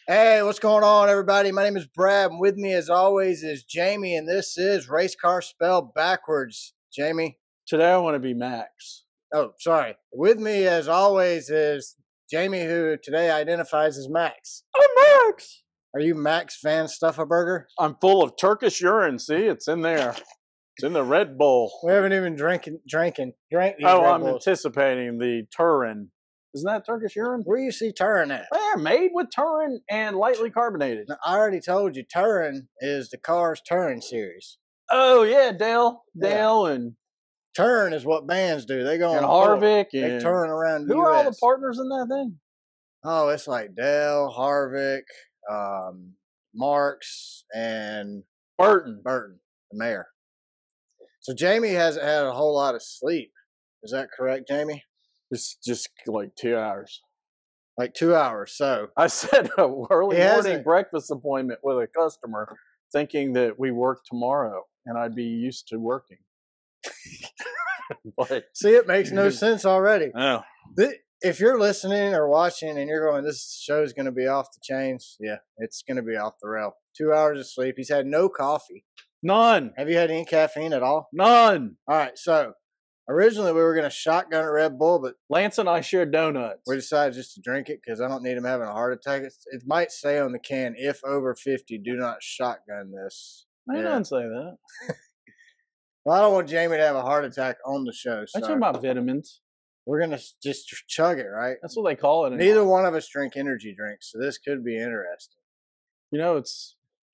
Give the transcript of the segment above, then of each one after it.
Hey, what's going on, everybody? My name is Brad, and with me, as always, is Jamie, and this is Race Car Spelled Backwards. Jamie? Today I want to be Max. Oh, sorry. With me, as always, is Jamie, who today identifies as Max. I'm Max! Are you Max Van Stuffaburger? I'm full of Turkish urine. See, it's in there. It's in the Red Bull. We haven't even drank these Oh, Red I'm Bulls. anticipating the Turin. Isn't that Turkish urine? Where do you see Turin at? They're made with Turin and lightly carbonated. Now, I already told you, Turin is the Cars Turin series. Oh, yeah, Dale. Yeah. Dale and Turin is what bands do. They go on Harvick. They And turn around the who US. are all the partners in that thing? Oh, it's like Dale, Harvick, Marks, and Burton, the mayor. So Jamie hasn't had a whole lot of sleep. Is that correct, Jamie? It's just like 2 hours. Like 2 hours. So I set an early He morning hasn't. breakfast appointment with a customer thinking that we work tomorrow and I'd be used to working. But see, it makes no sense already. no. If you're listening or watching and you're going, this show's going to be off the chains, yeah, it's going to be off the rail. 2 hours of sleep. He's had no coffee. None. Have you had any caffeine at all? None. All right. So originally we were going to shotgun a Red Bull, but Lance and I shared donuts. we decided just to drink it because I don't need him having a heart attack. It might say on the can, if over 50, do not shotgun this. I Yeah. didn't say that. Well, I don't want Jamie to have a heart attack on the show. I'm So talking about vitamins. we're going to just chug it, right? That's what they call it. Neither one of us drink energy drinks, so this could be interesting. You know,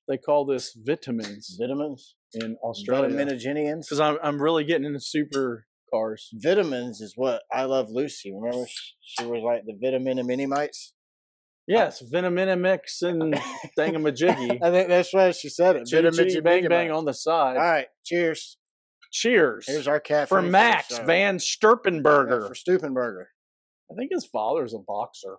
they call this vitamins Vitamins? in Australia. Vitaminogenians? Because I'm really getting into super cars. Vitamins is what I Love Lucy. Remember? She was like the vitamin and mini mites. Yes, Vitaminamix and thingamajiggy. I think that's why she said it. Chitty Vitamin chitty bang bang on the side. All right, cheers. Cheers. Here's our cafe for Max the show. Van Sturpenberger. Yeah, for Stupenberger. I think his father's a boxer.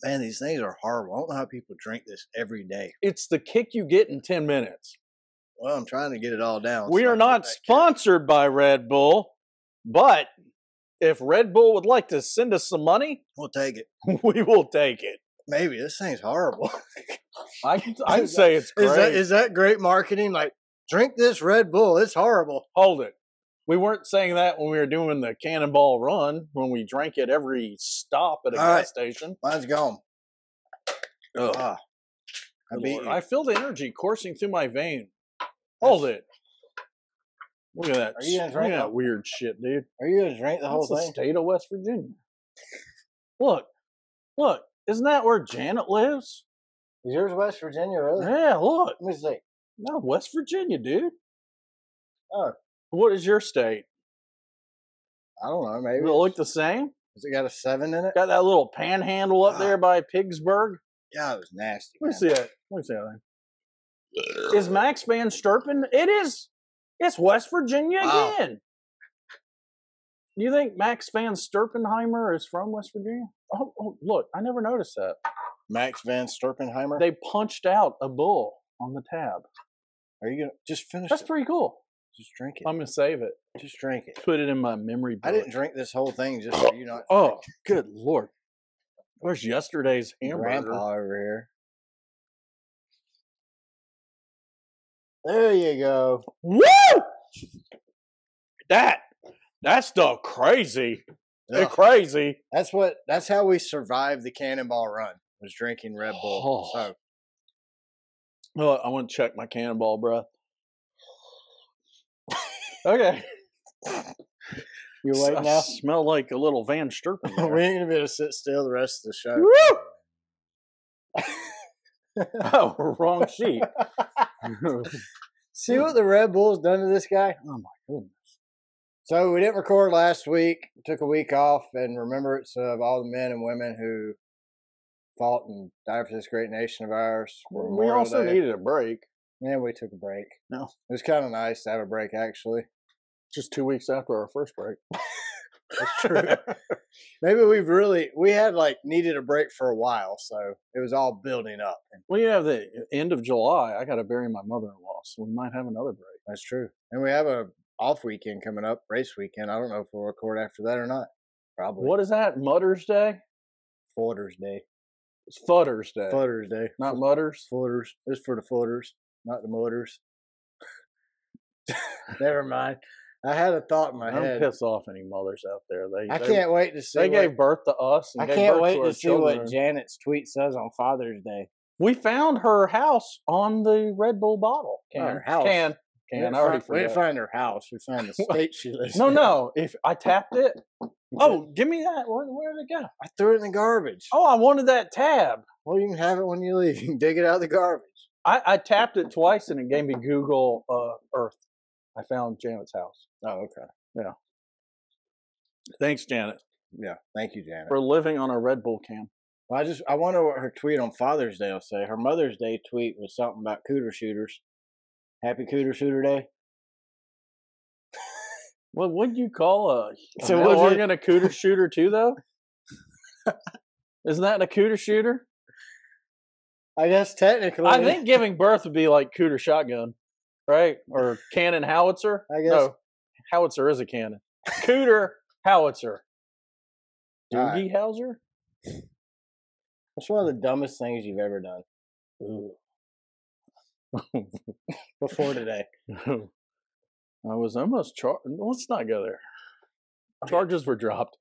Man, these things are horrible. I don't know how people drink this every day. It's the kick you get in 10 minutes. Well, I'm trying to get it all down. We so I are can not get that kick. sponsored by Red Bull, but if Red Bull would like to send us some money, We'll take it. we will take it. Maybe this thing's horrible. I'd say it's great. Is that great marketing? Like, drink this Red Bull. It's horrible. Hold it. We weren't saying that when we were doing the Cannonball Run, when we drank at every stop at a All gas right. station. Mine's gone. Ugh. Ah, I Good beat Lord. you. I feel the energy coursing through my vein. Hold it. Look at that. Are you gonna Look drink at it? that weird shit, dude. Are you gonna drink the whole That's thing? the state of West Virginia. Look. Isn't that where Janet lives? Is yours West Virginia, really? Yeah, look. Let me see. No, West Virginia, dude. Oh, What is your state? I don't know. Does Maybe. it look the same? Has it got a 7 in it? Got that little panhandle up there by Pigsburg? Yeah, it was nasty. Let me man. see that. Let me see that thing. Is Max Van Sturpen? It is. It's West Virginia Wow. again. You think Max Van Sturpenheimer is from West Virginia? Oh, look, I never noticed that. Max Van Sturpenheimer. They punched out a bull on the tab. Are you gonna just finish That's it? pretty cool. Just drink it. I'm gonna save it. Just drink it. Put it in my memory book. I didn't drink this whole thing just for you not. to Oh, drink. good Lord. Where's yesterday's hamburger? Grandpa over here. There you go. Woo! That's the crazy. Ugh. Crazy. That's how we survived the Cannonball Run. Was drinking Red Bull. Oh. So Oh, I want to check my Cannonball breath. Okay. you wait I now. smell like a little Van Sturpen there. We ain't gonna be able to sit still the rest of the show. Woo! Oh, wrong sheet. See what the Red Bull's done to this guy? Oh my goodness. So we didn't record last week. Took a week off in remembrance of all the men and women who fought and died for this great nation of ours. for We Memorial also Day. needed a break. Yeah, we took a break. No. It was kind of nice to have a break, actually. Just 2 weeks after our first break. That's true. Maybe we had needed a break for a while, so it was all building up. Well, you know, the end of July, I got to bury my mother-in-law, so we might have another break. That's true. And we have a off weekend coming up, race weekend. I don't know if we'll record after that or not. Probably. What is that? Mother's Day? Footers Day. It's Futters Day. Footers Day. Not Mutters? Footers. It's for the footers, not the motors. Never mind. I had a thought in my head. Don't piss off any mothers out there. I can't wait to see. They gave birth to us. And I gave can't birth wait to to see children. what Janet's tweet says on Father's Day. We found her house on the Red Bull bottle. Her house. Can. I already We didn't forgot. find her house. We found the state she lives in. No. If I tapped it. Oh, give me that. Where did it go? I threw it in the garbage. Oh, I wanted that tab. Well, you can have it when you leave. You can dig it out of the garbage. I tapped it twice and it gave me Google Earth. I found Janet's house. Oh, okay. Yeah. Thanks, Janet. Yeah. Thank you, Janet. For living on a Red Bull can. Well, I wonder what her tweet on Father's Day will say. Her Mother's Day tweet was something about cooter shooters. Happy Cooter Shooter Day. What would you call a So male what'd you- organ a cooter shooter too, though? Isn't that a cooter shooter? I guess technically. I think giving birth would be like cooter shotgun, right? Or cannon howitzer. I guess. No, howitzer is a cannon. Cooter howitzer. All right. Doogie Howser? What's one of the dumbest things you've ever done before today? I was almost charged. Let's not go there. Charges were dropped.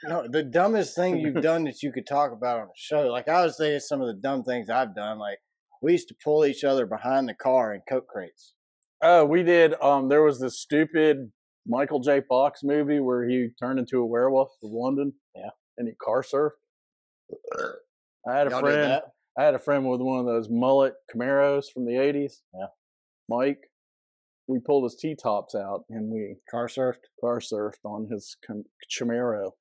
No, the dumbest thing you've done that you could talk about on a show. Like, I was thinking some of the dumb things I've done. Like, we used to pull each other behind the car in Coke crates. Oh, we did. There was this stupid Michael J. Fox movie where he turned into a werewolf of London. Yeah. And he car surfed. I had a Y'all did friend. that? I had a friend with one of those mullet Camaros from the 80s. Yeah. Mike. We pulled his T-tops out and we Car surfed. car surfed on his Camaro.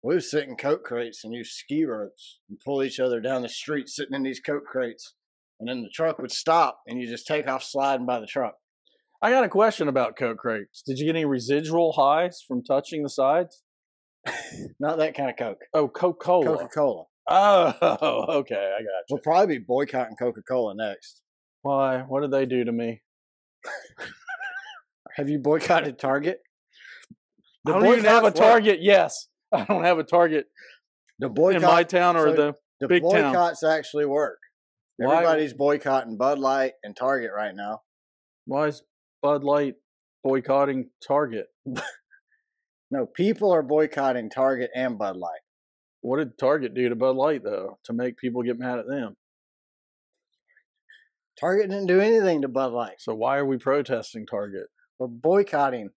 We would sit in Coke crates and use ski ropes and pull each other down the street sitting in these Coke crates. And then the truck would stop and you just take off sliding by the truck. I got a question about Coke crates. Did you get any residual highs from touching the sides? Not that kind of Coke. Oh, Coca-Cola. Coca-Cola. Oh, okay. I got you. We'll probably be boycotting Coca-Cola next. Why? What did they do to me? Have you boycotted Target? I don't even have a Target. Yes. I don't have a Target The boycott in my town or so the big town. boycotts actually work. Why? Everybody's boycotting Bud Light and Target right now. Why is Bud Light boycotting Target? No, people are boycotting Target and Bud Light. What did Target do to Bud Light, though, to make people get mad at them? Target didn't do anything to Bud Light. So why are we protesting Target? We're boycotting.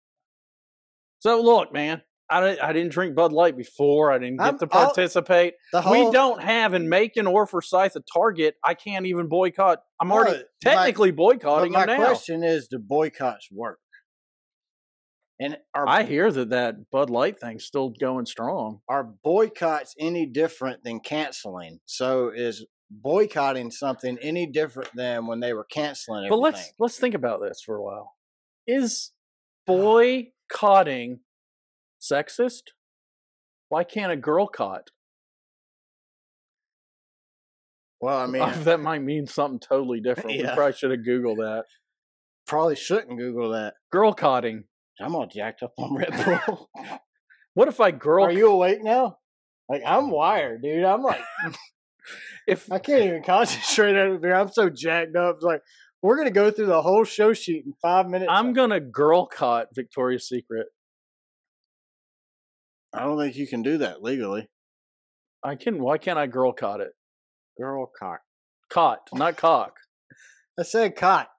So look, man, I didn't drink Bud Light before. I didn't get to participate. We don't have in Macon or Forsyth a Target. I can't even boycott. I'm already technically boycotting them now. My question is, do boycotts work? And I hear that Bud Light thing's still going strong. Are boycotts any different than canceling? So is boycotting something any different than when they were canceling everything? But let's think about this for a while. Is boycotting sexist? Why can't a girl cot? Well, I mean, that might mean something totally different. Yeah. We probably should have Googled that. probably shouldn't Google that. Girl cotting. I'm all jacked up on Red Bull. What if I girl? Are you awake now? Like, I'm wired, dude. I'm like, if I can't even concentrate on it. I'm so jacked up. It's like, we're going to go through the whole show sheet in 5 minutes. I'm gonna girl cot Victoria's Secret. I don't think you can do that legally. I can. Why can't I girl cot it? Girl cock. Cot, not cock. I said cock.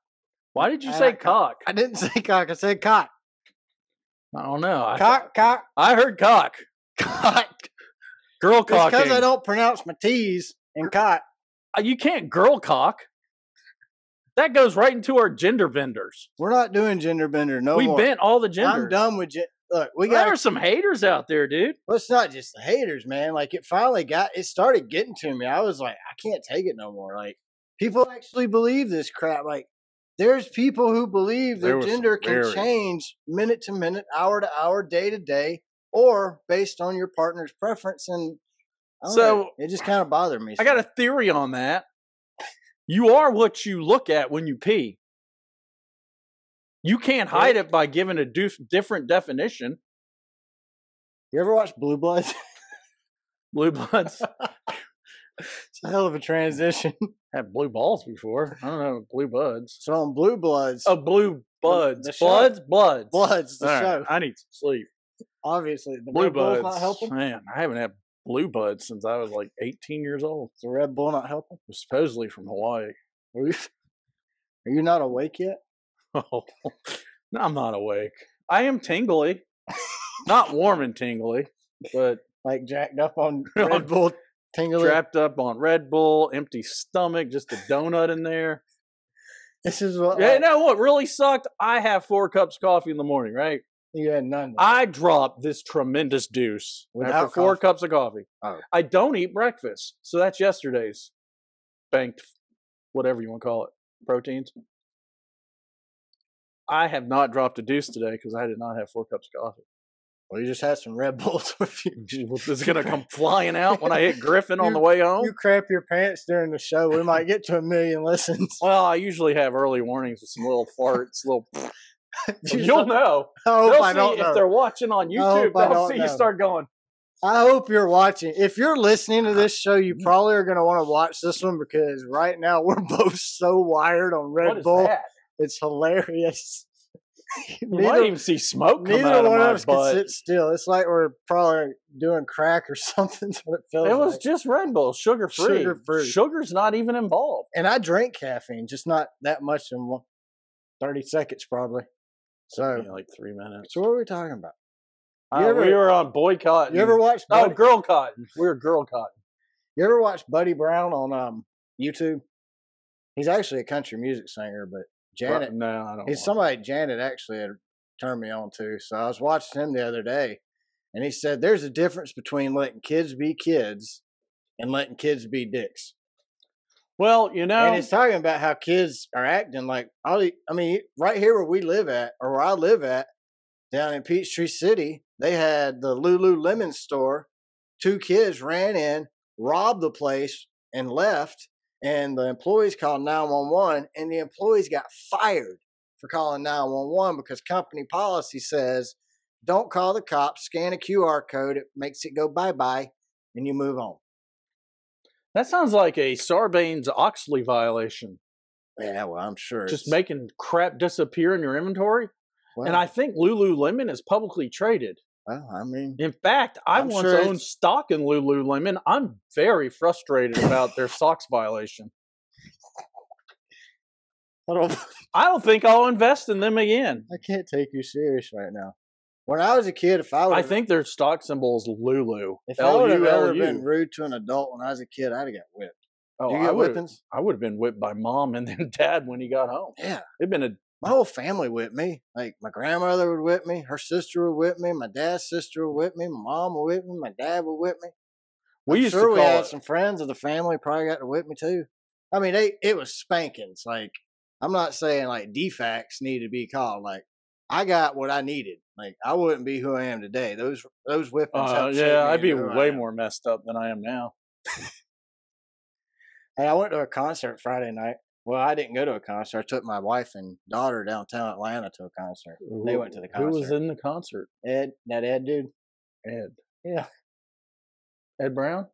Why did you say cock? I didn't say cock. I said cock. I don't know. Cock. I heard cock. Cock. Girl It's cocking. because I don't pronounce my T's in cock. You can't girl cock. That goes right into our gender benders. We're not doing gender bender no We more. bent all the genders. I'm done with Look, we There got. are some haters out there, dude. Well, it's not just the haters, man. Like, it started getting to me. I was like, I can't take it no more. Like, people actually believe this crap. Like, there's people who believe their gender can change minute to minute, hour to hour, day to day, or based on your partner's preference. And I don't know, it just kind of bothered me. I got a theory on that. You are what you look at when you pee. You can't hide it by giving a different definition. You ever watch Blue Bloods? Blue Bloods. It's a hell of a transition. Had blue balls before. I don't know, blue buds. So on Blue Bloods. Oh, blue buds. Bloods? The show. I need some sleep. Obviously. The blue Red buds. Bull not helping? Man, I haven't had blue buds since I was like 18 years old. Is the Red Bull not helping? Supposedly from Hawaii. Are you not awake yet? Oh, no, I'm not awake. I am tingly. Not warm and tingly, but like jacked up on Red Bull tingly. Trapped up on Red Bull, empty stomach, just a donut in there. This is what. Yeah, no, what really sucked? I have 4 cups of coffee in the morning, right? You had none. I dropped this tremendous deuce after 4 cups of coffee. Oh. I don't eat breakfast, so that's yesterday's banked, whatever you want to call it, proteins. I have not dropped a deuce today because I did not have 4 cups of coffee. Well, you just had some Red Bulls with you. Is it going to come flying out when I hit Griffin on the way home? You crap your pants during the show. We might get to 1 million listens. Well, I usually have early warnings with some little farts, little. You'll know. I don't know. If they're watching on YouTube, they'll see you start going. I hope you're watching. If you're listening to this show, you probably are going to want to watch this one because right now we're both so wired on Red Bull. That? It's hilarious. You might even see smoke come out of my butt. Neither one of us can sit still. It's like we're probably doing crack or something. That's what it feels like. It was just Red Bull, sugar-free. Sugar-free. Sugar's not even involved. And I drink caffeine, just not that much in 30 seconds probably. So yeah, like 3 minutes. So what are we talking about? We were on Boycott. You ever watch Girl Cotton. We were Girl Cotton. You ever watch Buddy Brown on YouTube? He's actually a country music singer, but Janet. No, I don't. He's somebody Janet actually had turned me on to. So I was watching him the other day, and he said there's a difference between letting kids be kids and letting kids be dicks. Well, you know, and he's talking about how kids are acting like. I mean, right here where we live at, or where I live at, down in Peachtree City, they had the Lululemon store. 2 kids ran in, robbed the place, and left. And the employees called 911, and the employees got fired for calling 911 because company policy says, don't call the cops, scan a QR code, it makes it go bye-bye, and you move on. That sounds like a Sarbanes-Oxley violation. Yeah, well, I'm sure. Just making crap disappear in your inventory. Well, and I think Lululemon is publicly traded. Well, I mean, in fact, I once owned stock in Lululemon. I'm very frustrated about their SOX violation. I don't think I'll invest in them again. I can't take you serious right now. When I was a kid, I think their stock symbol is Lulu. If I would have ever been rude to an adult when I was a kid, I'd have got whipped. Oh, Did you get whippings? I would have been whipped by mom and then dad when he got home. Yeah, it'd been a. My whole family whipped me. Like, my grandmother would whip me. Her sister would whip me. My dad's sister would whip me. My mom would whip me. My dad would whip me. We had some friends of the family probably got to whip me too. I mean, it was spankings. Like, I'm not saying like defects need to be called. Like, I got what I needed. Like, I wouldn't be who I am today. Those whippings. Yeah, I'd be way more messed up than I am now. Hey, I went to a concert Friday night. Well, I didn't go to a concert. I took my wife and daughter downtown Atlanta to a concert. They went to the concert. Who was in the concert? Ed, that Ed dude. Ed. Yeah. Ed Brown?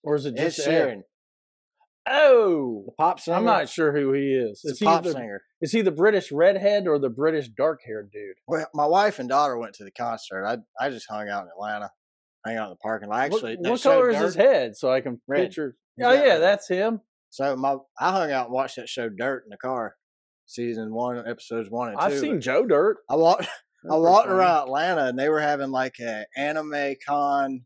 Or is it just Ed Sheeran? Oh, the pop singer. I'm not sure who he is. Is he pop singer? Is he the British redhead or the British dark-haired dude? Well, my wife and daughter went to the concert. I just hung out in Atlanta, hang out in the parking lot. Actually, what color is his head so I can picture? Oh yeah, that's him. So I hung out and watched that show Dirt in the car, season 1, episodes 1 and 2. I've seen Joe Dirt. I walked around Atlanta and they were having like an anime con.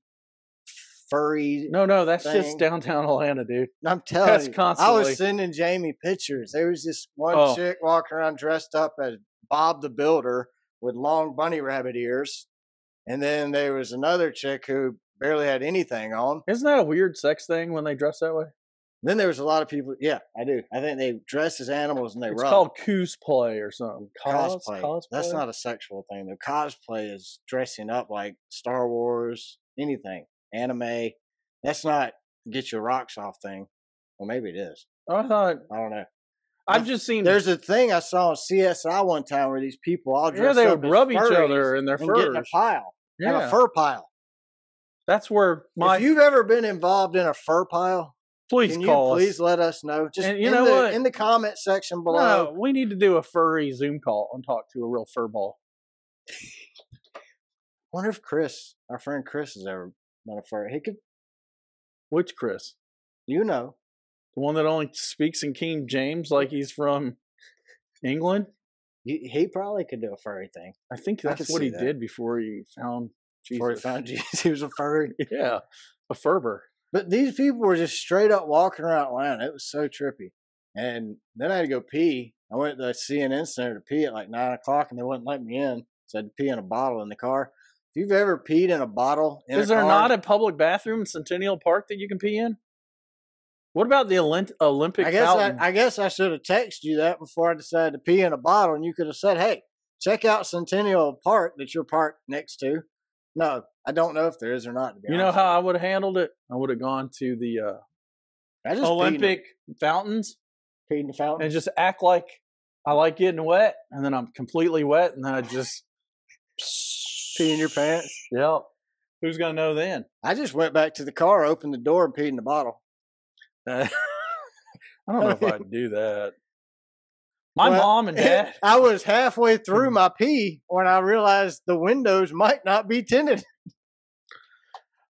Furry. No, that's just downtown Atlanta, dude. I'm telling you, constantly. I was sending Jamie pictures. There was this one chick walking around dressed up as Bob the Builder with long bunny rabbit ears, and then there was another chick who barely had anything on. Isn't that a weird sex thing when they dress that way? Then there was a lot of people. Yeah, I do. I think they dress as animals and they run. It's called cosplay or something. Cosplay. That's not a sexual thing. The cosplay is dressing up like Star Wars, anything. Anime, that's not get your rocks off thing. Well, maybe it is. I don't know. I've just seen. There's a thing I saw on CSI one time where these people all dressed they up would rub each other in their furs. Get in a pile, have a fur pile. That's where if you've ever been involved in a fur pile, please call us. Please let us know. Just and what? In the comment section below. No, we need to do a furry Zoom call and talk to a real fur ball. Wonder if our friend Chris, has ever met a furry. He could. Which Chris? You know. The one that only speaks in King James like he's from England? He probably could do a furry thing. I think that's what he did before he found Jesus. Before he found Jesus, he was a furry. Yeah, a Ferber. But these people were just straight up walking around Atlanta. It was so trippy. And then I had to go pee. I went to the CNN Center to pee at like 9 o'clock, and they wouldn't let me in. So I had to pee in a bottle in the car. If you've ever peed in a bottle in Is there not a public bathroom in Centennial Park that you can pee in? What about the Olympic fountain? I guess I should have texted you that before I decided to pee in a bottle, and you could have said, hey, check out Centennial Park that you're parked next to. No, I don't know if there is or not. You know how I would have handled it? I would have gone to the Olympic fountains. Peed in the fountain? And just act like I like getting wet, and then I'm completely wet, and then I just pee in your pants? Yep. Who's going to know then? I just went back to the car, opened the door, and peed in the bottle. I don't know if I'd do that. My mom and dad. I was halfway through my pee when I realized the windows might not be tinted.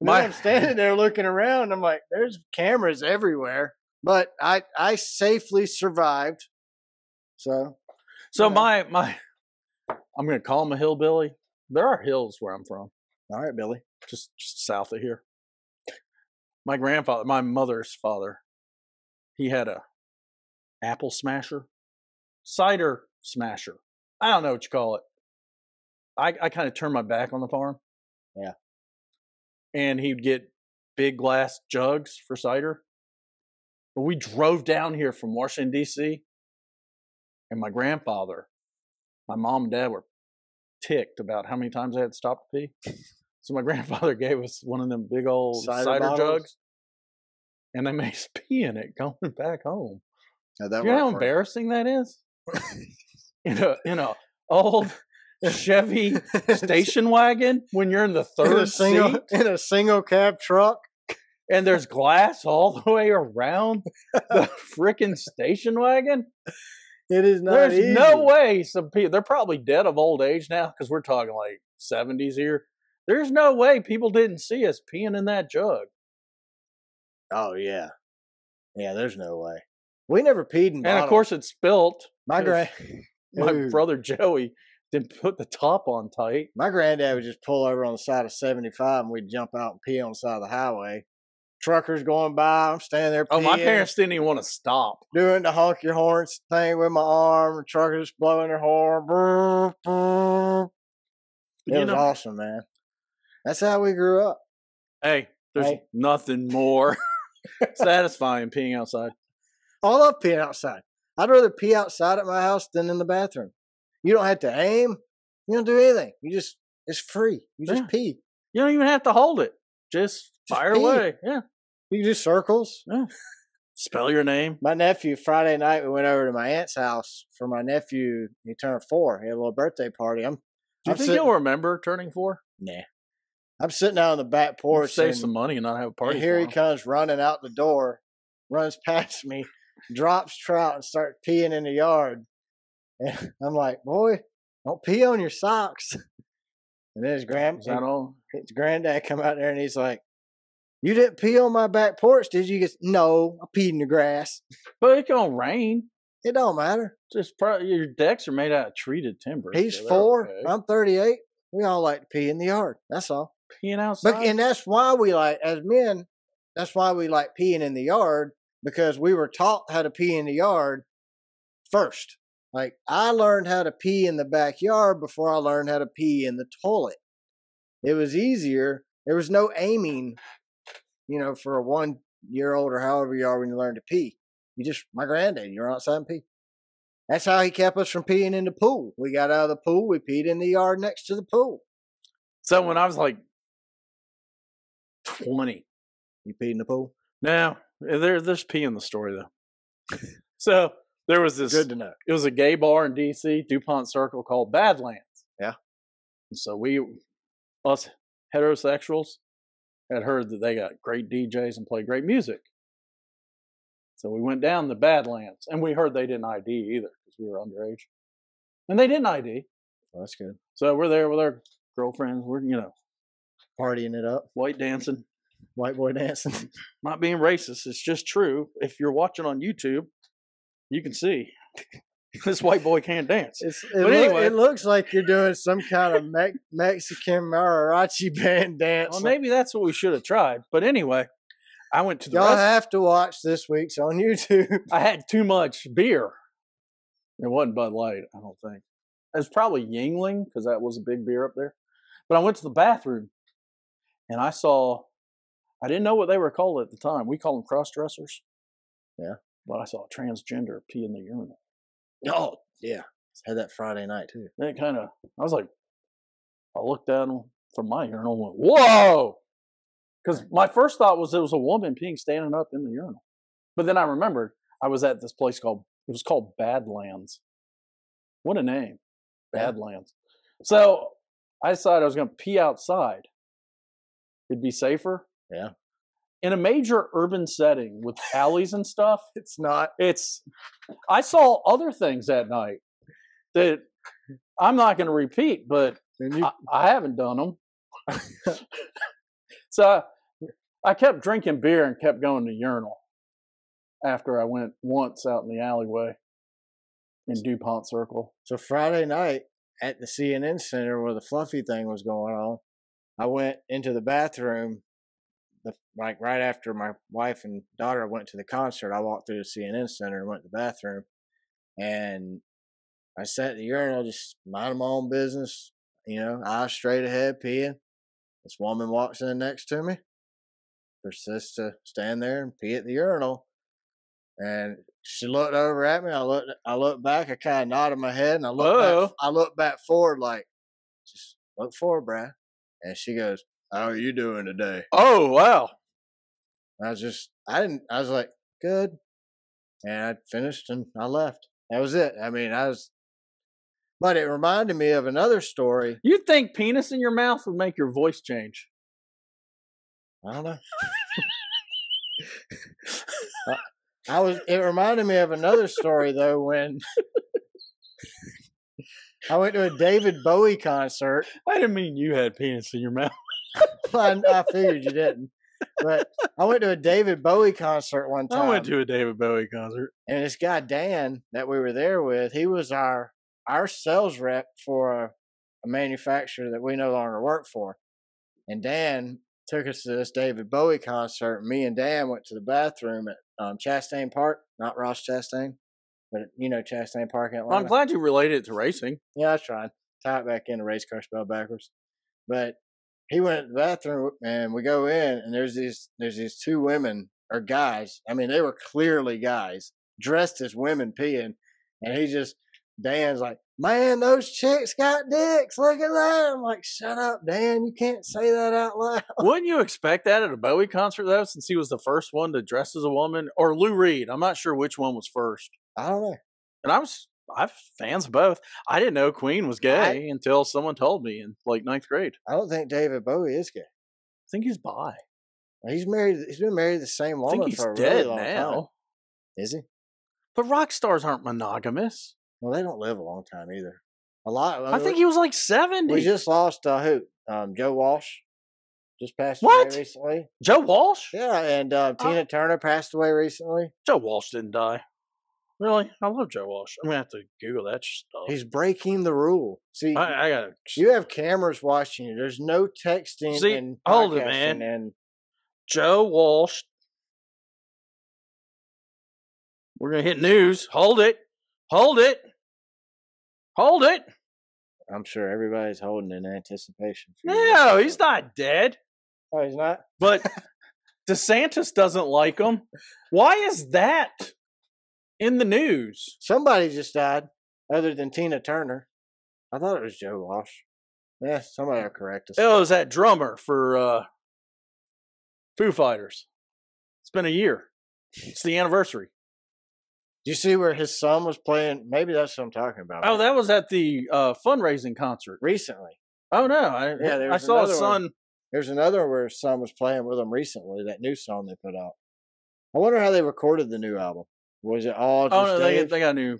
I'm standing there looking around. And I'm like, there's cameras everywhere, but I safely survived. So I'm going to call him a hillbilly. There are hills where I'm from. All right, Billy. Just south of here. My grandfather, my mother's father, he had a apple smasher, cider smasher. I don't know what you call it. I kind of turned my back on the farm. Yeah. And he'd get big glass jugs for cider. But we drove down here from Washington, D.C., and my grandfather, my mom and dad were ticked about how many times I had to stop to pee. So my grandfather gave us one of them big old cider jugs, and they made us pee in it going back home. You know how embarrassing that is? in a old Chevy station wagon when you're in the third seat in a single cab truck, and there's glass all the way around the freaking station wagon. It is not. There's easy. No way some people. They're probably dead of old age now because we're talking like 70s here. There's no way people didn't see us peeing in that jug. Oh, yeah. Yeah, there's no way. We never peed in bottles. And, of course, it spilt. My brother Joey didn't put the top on tight. My granddad would just pull over on the side of 75, and we'd jump out and pee on the side of the highway. Truckers going by, I'm standing there peeing. Oh, my parents didn't even want to stop. Doing the honk your horns thing with my arm. The truckers blowing their horn. Brr, brr. It was awesome, man. That's how we grew up. Hey, there's nothing more satisfying peeing outside. I love peeing outside. I'd rather pee outside at my house than in the bathroom. You don't have to aim. You don't do anything. It's free. You just pee. You don't even have to hold it. Just fire away. Yeah. You do circles. Yeah. Spell your name. My nephew, Friday night, we went over to my aunt's house for my nephew. He turned 4. He had a little birthday party. Do you think he'll remember turning 4? Nah. I'm sitting out on the back porch. Save some money and not have a party. And here he comes running out the door, runs past me, drops trout, and starts peeing in the yard. And I'm like, boy, don't pee on your socks. And then his granddad come out there and he's like, you didn't pee on my back porch, did you? He goes, no, I peed in the grass. But it's going to rain. It don't matter. Just your decks are made out of treated timber. He's 4. Okay. I'm 38. We all like to pee in the yard. That's all. Peeing outside. And that's why we as men, that's why we like peeing in the yard, because we were taught how to pee in the yard first. Like, I learned how to pee in the backyard before I learned how to pee in the toilet. It was easier. There was no aiming, for a 1-year-old or however you are when you learn to pee. My granddad, you're outside and pee. That's how he kept us from peeing in the pool. We got out of the pool. We peed in the yard next to the pool. So when I was like 20. You peed in the pool? No. There's pee in the story, though. So there was this. Good to know. It was a gay bar in D.C., DuPont Circle, called Badlands. Yeah. And so us heterosexuals, had heard that they got great DJs and play great music. So we went down the Badlands, and we heard they didn't ID either because we were underage. And they didn't ID. Well, that's good. So we're there with our girlfriends. We're, partying it up. White dancing. White boy dancing. Not being racist. It's just true. If you're watching on YouTube, you can see this white boy can't dance. Anyway, it looks like you're doing some kind of Mexican mariachi band dance. Well, maybe that's what we should have tried. But anyway, I went to the Y'all have to watch this week's on YouTube. I had too much beer. It wasn't Bud Light, I don't think. It was probably Yingling, because that was a big beer up there. But I went to the bathroom, and I didn't know what they were called at the time. We call them cross-dressers. Yeah. But I saw a transgender pee in the urinal. Oh, yeah. Had that Friday night, too. Then I was like, I looked down from my urinal and went, whoa! Because my first thought was it was a woman peeing standing up in the urinal. But then I remembered I was at this place called Badlands. What a name. Badlands. So I decided I was going to pee outside. It'd be safer. Yeah. In a major urban setting with alleys and stuff. It's not. I saw other things that night that I'm not going to repeat, but I haven't done them. So I kept drinking beer and kept going to urinal after I went once out in the alleyway in DuPont Circle. So Friday night at the CNN Center where the Fluffy thing was going on, I went into the bathroom right after my wife and daughter went to the concert. I walked through the CNN Center and went to the bathroom, and I sat at the urinal just minding my own business, eyes straight ahead, peeing. This woman walks in next to me, persists to stand there and pee at the urinal. And she looked over at me. I looked back. I kind of nodded my head, and I looked back forward, like, just look forward, Brad. And she goes, "How are you doing today?" Oh, wow. I was like, good. And I finished and I left. That was it. But it reminded me of another story. You'd think penis in your mouth would make your voice change. I don't know. It reminded me of another story though when I went to a David Bowie concert. I didn't mean you had penis in your mouth. I figured you didn't. But I went to a David Bowie concert one time. I went to a David Bowie concert. And this guy, Dan, that we were there with, he was our sales rep for a manufacturer that we no longer work for. And Dan took us to this David Bowie concert. And me and Dan went to the bathroom at Chastain Park, not Ross Chastain, but Chastain Park in Atlanta. I'm glad you related it to racing. Yeah, I tried. Tie it back into race car spell backwards. But he went to the bathroom, and we go in, and there's these two women, or guys. I mean, they were clearly guys, dressed as women peeing. And Dan's like, "Man, those chicks got dicks. Look at that." I'm like, "Shut up, Dan. You can't say that out loud." Wouldn't you expect that at a Bowie concert, though, since he was the first one to dress as a woman? Or Lou Reed. I'm not sure which one was first. I don't know. And I'm fans of both. I didn't know Queen was gay until someone told me in like 9th grade. I don't think David Bowie is gay. I think he's bi. He's married. He's been married to the same woman for a really long time. Is he? But rock stars aren't monogamous. Well, they don't live a long time either. I think he was like 70. We just lost who? Joe Walsh. Just passed away recently. Joe Walsh? Yeah, and Tina Turner passed away recently. Joe Walsh didn't die. Really? I love Joe Walsh. I'm going to have to Google that stuff. He's breaking the rule. See, I got you have cameras watching you. There's no texting and hold it, man. And Joe Walsh. We're going to hit news. Hold it. Hold it. Hold it. I'm sure everybody's holding in anticipation. No, he's not dead. Oh, he's not? But DeSantis doesn't like him. Why is that in the news? Somebody just died, other than Tina Turner. I thought it was Joe Walsh. Yeah, somebody will correct us. It was that drummer for Foo Fighters. It's been a year. It's the anniversary. Do you see where his son was playing? Maybe that's what I'm talking about. Oh, that was at the fundraising concert. Recently. Oh, no. I saw his son There's another where his son was playing with him recently, that new song they put out. I wonder how they recorded the new album. Was it all just no, they got a new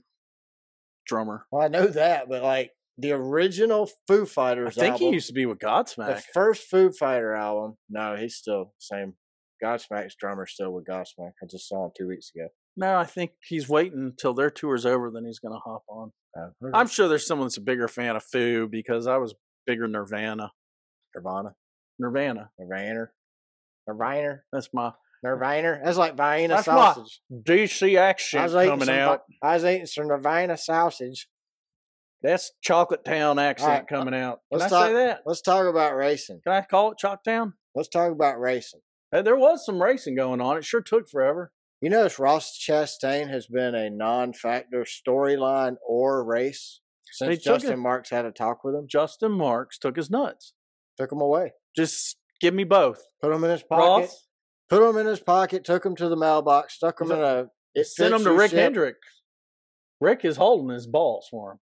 drummer. Well, I know that, but like the original Foo Fighters I think album, he used to be with Godsmack. The first Foo Fighter album, no, he's still the same. Godsmack's drummer's still with Godsmack. I just saw him 2 weeks ago. No, I think he's waiting until their tour's over, then he's going to hop on. I'm sure there's someone that's a bigger fan of Foo because I was bigger Nirvana. Nirvana. That's my... Nirvana. That's like Vienna sausage. My DC accent coming out. I was eating some Nirvana sausage. That's Chocolate Town accent coming out. Can I say that? Let's talk about racing. Can I call it Chalk Town? Let's talk about racing. Hey, there was some racing going on. It sure took forever. You notice Ross Chastain has been a non-factor storyline or race since Justin Marks had a talk with him. Justin Marks took his nuts. Took them away. Just give me both. Put them in his pocket. Ross? Put them in his pocket, took them to the mailbox, stuck them in a... Sent them to Rick Hendrick. Rick is holding his balls for him.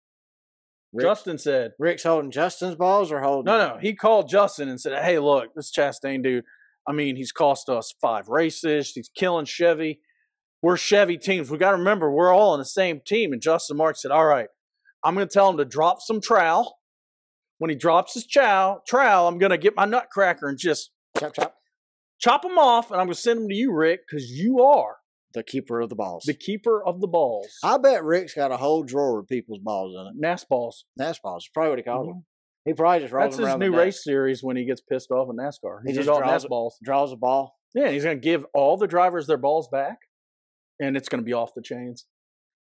Justin said... Rick's holding Justin's balls or holding... No. He called Justin and said, hey, look, this Chastain dude, I mean, he's cost us 5 races. He's killing Chevy. We're Chevy teams. We got to remember, we're all on the same team. And Justin Marks said, all right, I'm going to tell him to drop some trowel. When he drops his trowel, I'm going to get my nutcracker and just... Chop them off, and I'm going to send them to you, Rick, because you are the keeper of the balls. The keeper of the balls. I bet Rick's got a whole drawer of people's balls in it. NAS balls. NAS balls. Probably what he calls them. He probably just rolls them around. That's his new race series when he gets pissed off in NASCAR. He just draws balls. Draws a ball. Yeah, he's going to give all the drivers their balls back, and it's going to be off the chains.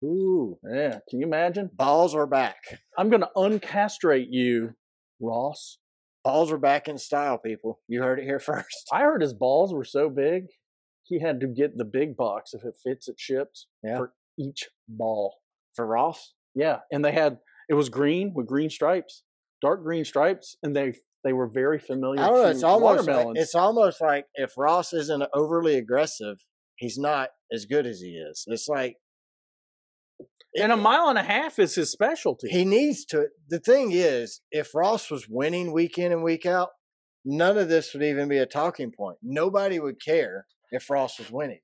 Ooh. Yeah. Can you imagine? Balls are back. I'm going to uncastrate you, Ross. Balls are back in style, people. You heard it here first. I heard his balls were so big, he had to get the big box if it fits at ships for each ball. For Ross? Yeah, and it was green with green stripes, dark green stripes, and they were very familiar to watermelons. It's almost like if Ross isn't overly aggressive, he's not as good as he is. It's like... And 1.5 miles is his specialty. He needs to. The thing is, if Ross was winning week in and week out, none of this would even be a talking point. Nobody would care if Ross was winning.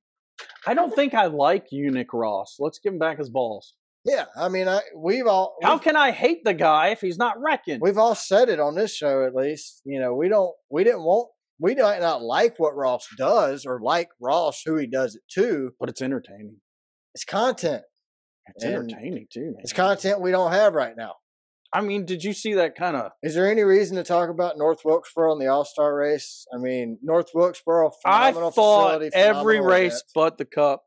I don't think I like you, Nick Ross. Let's give him back his balls. Yeah, I mean, How can I hate the guy if he's not wrecking? We've all said it on this show, at least. You know, we might not like what Ross does or like Ross who he does it to, but it's entertaining. It's content. It's entertaining too, man. It's content we don't have right now. I mean, did you see that kind of... Is there any reason to talk about North Wilkesboro in the All-Star race? I mean, North Wilkesboro, phenomenal facility. I thought every race but the Cup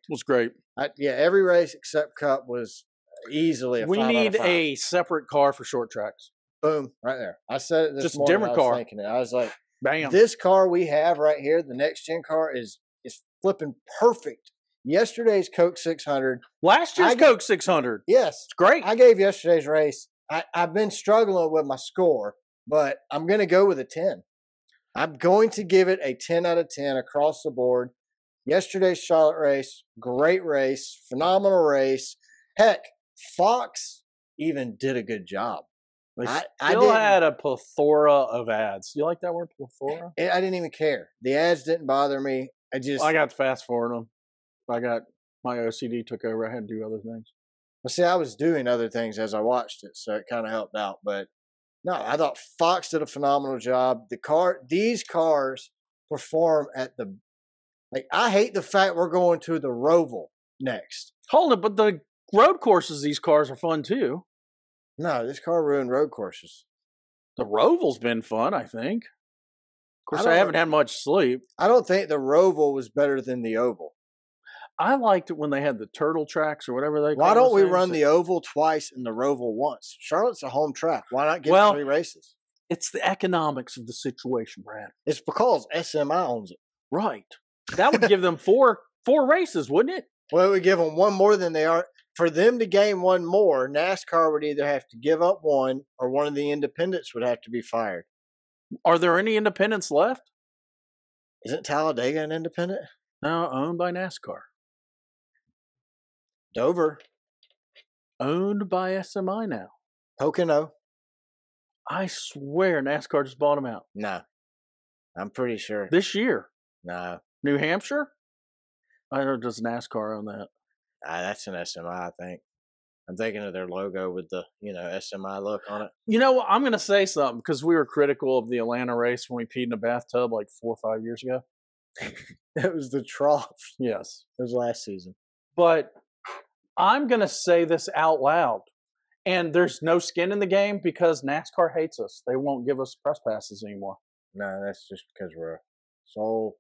was great. Every race except Cup was easily a 5 out of 5. We need a separate car for short tracks. Boom, right there. I said it this just morning. A different car. I was like, bam. This car we have right here, the next-gen car, is flipping perfect. Yesterday's Coke 600. Last year's Coke 600. Yes. It's great. I gave yesterday's race. I've been struggling with my score, but I'm going to go with a 10. I'm going to give it a 10 out of 10 across the board. Yesterday's Charlotte race, great race, phenomenal race. Heck, Fox even did a good job. They still had a plethora of ads. You like that word, plethora? I didn't even care. The ads didn't bother me. I got to fast forward them. My OCD took over. I had to do other things. Well, see, I was doing other things as I watched it, so it kind of helped out. But no, I thought Fox did a phenomenal job. These cars perform at the... Like, I hate the fact we're going to the Roval next. Hold it, but the road courses, these cars are fun too. No, this car ruined road courses. The Roval's been fun, I think. Of course, I haven't had much sleep. I don't think the Roval was better than the Oval. I liked it when they had the turtle tracks or whatever they call it. Why don't we run the Oval twice and the Roval once? Charlotte's a home track. Why not get 3 races? It's the economics of the situation, Brad. It's because SMI owns it. Right. That would give them four races, wouldn't it? Well, it would give them one more than they are. For them to gain one more, NASCAR would either have to give up one or one of the independents would have to be fired. Are there any independents left? Isn't Talladega an independent? No, owned by NASCAR. Dover. Owned by SMI now. Pocono. I swear NASCAR just bought them out. No. I'm pretty sure. This year. No. New Hampshire? I know does NASCAR on that. That's an SMI, I think. I'm thinking of their logo with the, SMI look on it. You know what? I'm going to say something because we were critical of the Atlanta race when we peed in a bathtub like 4 or 5 years ago. It was the trough. Yes. It was last season. But I'm going to say this out loud. And there's no skin in the game because NASCAR hates us. They won't give us press passes anymore. No, that's just because we're a sole,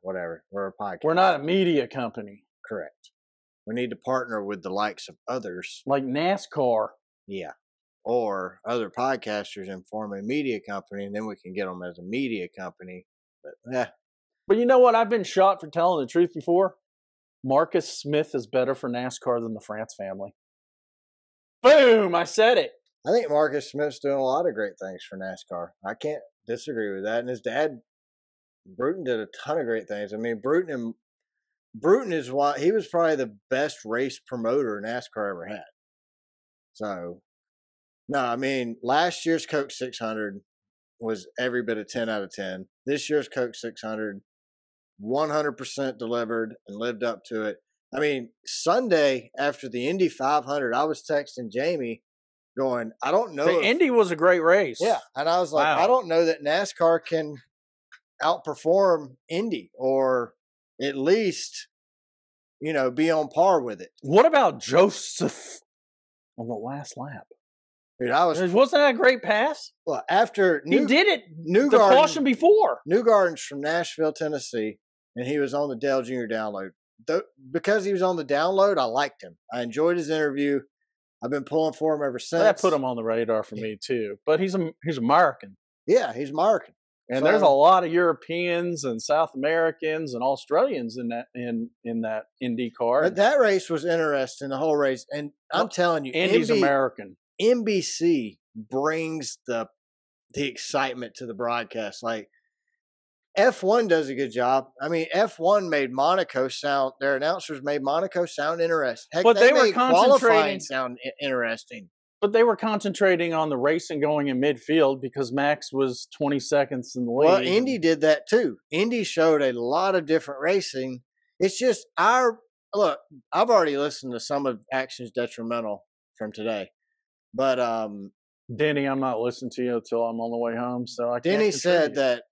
whatever. We're a podcast. We're not a media company. Correct. We need to partner with the likes of others. Like NASCAR. Yeah. Or other podcasters and form a media company, and then we can get them as a media company. But, yeah. But you know what? I've been shot for telling the truth before. Marcus Smith is better for NASCAR than the France family. Boom! I said it. I think Marcus Smith's doing a lot of great things for NASCAR. I can't disagree with that. And his dad, Bruton, did a ton of great things. I mean, Bruton is why he was probably the best race promoter NASCAR ever had. So, no, I mean, last year's Coke 600 was every bit of 10 out of 10. This year's Coke 600, 100% delivered and lived up to it. I mean, Sunday after the Indy 500, I was texting Jamie going, I don't know. The Indy was a great race. Yeah. And I was like, wow. I don't know that NASCAR can outperform Indy or at least, be on par with it. What about Joseph on the last lap? Dude, wasn't that a great pass? Well, after he did it the caution before. Newgarden's from Nashville, Tennessee, and he was on the Dale Jr. download. Because he was on the download, I liked him. I enjoyed his interview. I've been pulling for him ever since. That put him on the radar for me too. But he's American. Yeah, he's American. And there's a lot of Europeans and South Americans and Australians in that Indy car. But that race was interesting, the whole race. And I'm telling you, Indy's American. NBC brings the excitement to the broadcast. Like F1 does a good job. I mean, F1 made Monaco sound. Their announcers made Monaco sound interesting. Heck, but they were made qualifying sound interesting. But they were concentrating on the racing going in midfield because Max was 20 seconds in the lead. Well, Indy did that too. Indy showed a lot of different racing. It's just look, I've already listened to some of Actions Detrimental from today. But Denny, I'm not listening to you until I'm on the way home. So I can't Denny said that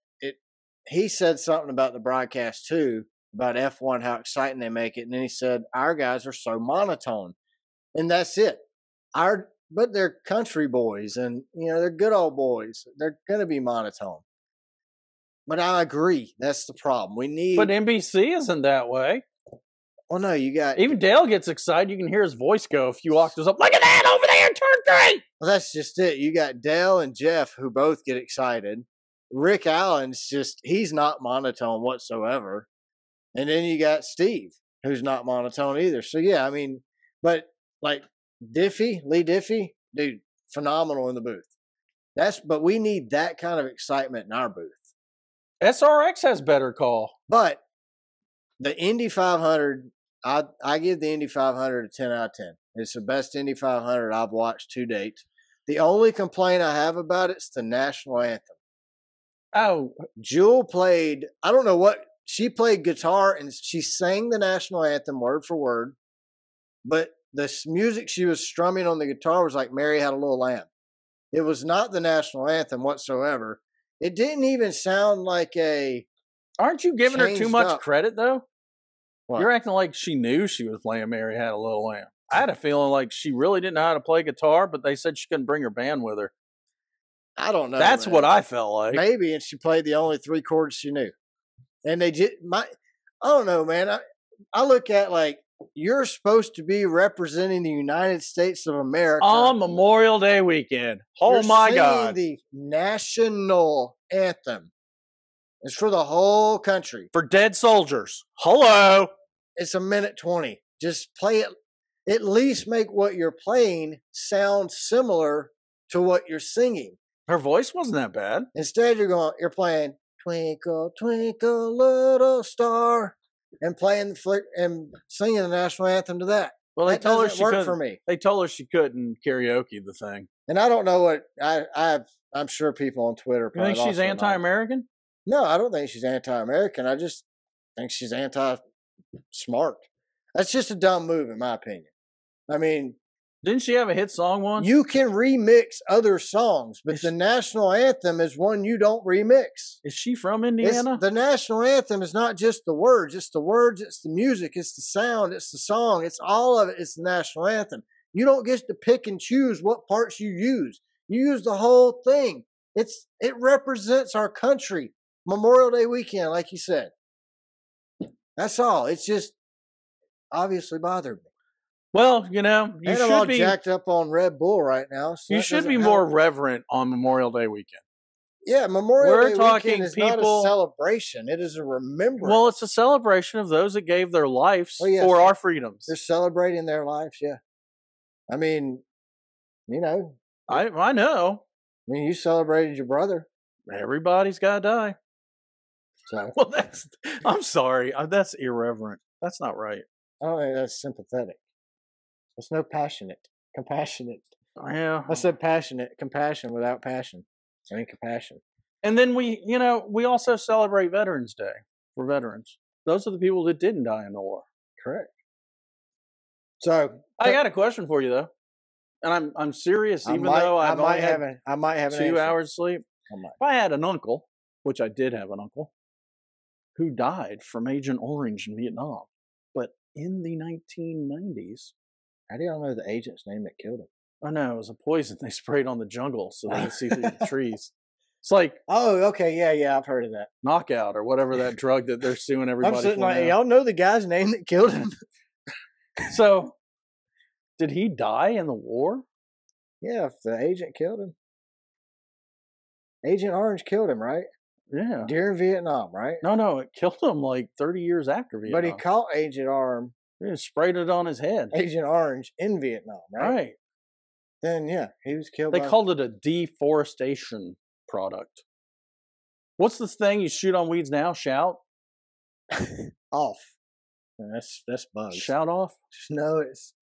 he said something about the broadcast too, about F1, how exciting they make it. And then he said, our guys are so monotone. And that's it. But they're country boys and, they're good old boys. They're going to be monotone. But I agree. That's the problem. But NBC isn't that way. Well, no, you got... Even Dale gets excited. You can hear his voice go a few octaves up. Look at that over there in turn 3! Well, that's just it. You got Dale and Jeff who both get excited. Rick Allen's he's not monotone whatsoever. And then you got Steve, who's not monotone either. So, yeah, I mean, but like Lee Diffie, dude, phenomenal in the booth. But we need that kind of excitement in our booth. SRX has better call. But the Indy 500, I give the Indy 500 a 10 out of 10. It's the best Indy 500 I've watched to date. The only complaint I have about it's the national anthem. Oh, Jewel played, I don't know what, she played guitar and she sang the national anthem word for word, but the music she was strumming on the guitar was like Mary Had a Little Lamb. It was not the national anthem whatsoever. It didn't even sound like Aren't you giving her too much credit, though? What? You're acting like she knew she was playing Mary Had a Little Lamb. I had a feeling like she really didn't know how to play guitar, but they said she couldn't bring her band with her. I don't know. That's what I felt like. Maybe, and she played the only 3 chords she knew. And I don't know, man. I look at like, you're supposed to be representing the United States of America on Memorial Day weekend. Oh my God! The national anthem. It's for the whole country. For dead soldiers. Hello. It's 1:20. Just play it. At least make what you're playing sound similar to what you're singing. Her voice wasn't that bad. Instead, you're playing "Twinkle, Twinkle, Little Star" and playing and singing the national anthem to that. Well, that doesn't work for me. They told her she couldn't karaoke the thing. And I don't know what I'm sure people on Twitter. You think she's anti-American? No, I don't think she's anti-American. I just think she's anti-smart. That's just a dumb move, in my opinion. I mean, didn't she have a hit song once? You can remix other songs, but the national anthem is one you don't remix. Is she from Indiana? The national anthem is not just the words. It's the words, it's the music, it's the sound, it's the song, it's all of it. It's the national anthem. You don't get to pick and choose what parts you use. You use the whole thing. It represents our country. Memorial Day weekend, like you said. That's all. It's just obviously bothered me. Well, you know, I'm all jacked up on Red Bull right now. So you should be more reverent on Memorial Day weekend. Yeah, Memorial Day weekend is not a celebration. It is a remembrance. Well, it's a celebration of those that gave their lives for our freedoms. They're celebrating their lives, yeah. I mean, you know. I know. I mean, you celebrated your brother. Everybody's got to die. So. Well, I'm sorry. That's irreverent. That's not right. I don't think that's sympathetic. There's no compassionate. Yeah. I said passionate, compassion without passion. I mean, compassion. And then we also celebrate Veterans Day for veterans. Those are the people that didn't die in the war. Correct. So I got a question for you though, and I'm serious. Though I might have 2 hours sleep. If I had an uncle, which I did have an uncle, who died from Agent Orange in Vietnam, but in the 1990s. How do y'all know the agent's name that killed him? I know, it was a poison they sprayed on the jungle so they could see through the trees. It's like, oh, okay, yeah, I've heard of that. Knockout or whatever that drug that they're suing everybody I'm sitting for. Like, y'all know the guy's name that killed him? So, did he die in the war? Yeah, if the agent killed him. Agent Orange killed him, right? Yeah. During Vietnam, right? No, it killed him like 30 years after Vietnam. But he caught Agent Orange. He sprayed it on his head. Agent Orange in Vietnam, right? Right. Then, yeah, he was killed. They called it a deforestation product. What's this thing you shoot on weeds now? Shout? Off. That's bugs. Shout off? No, it's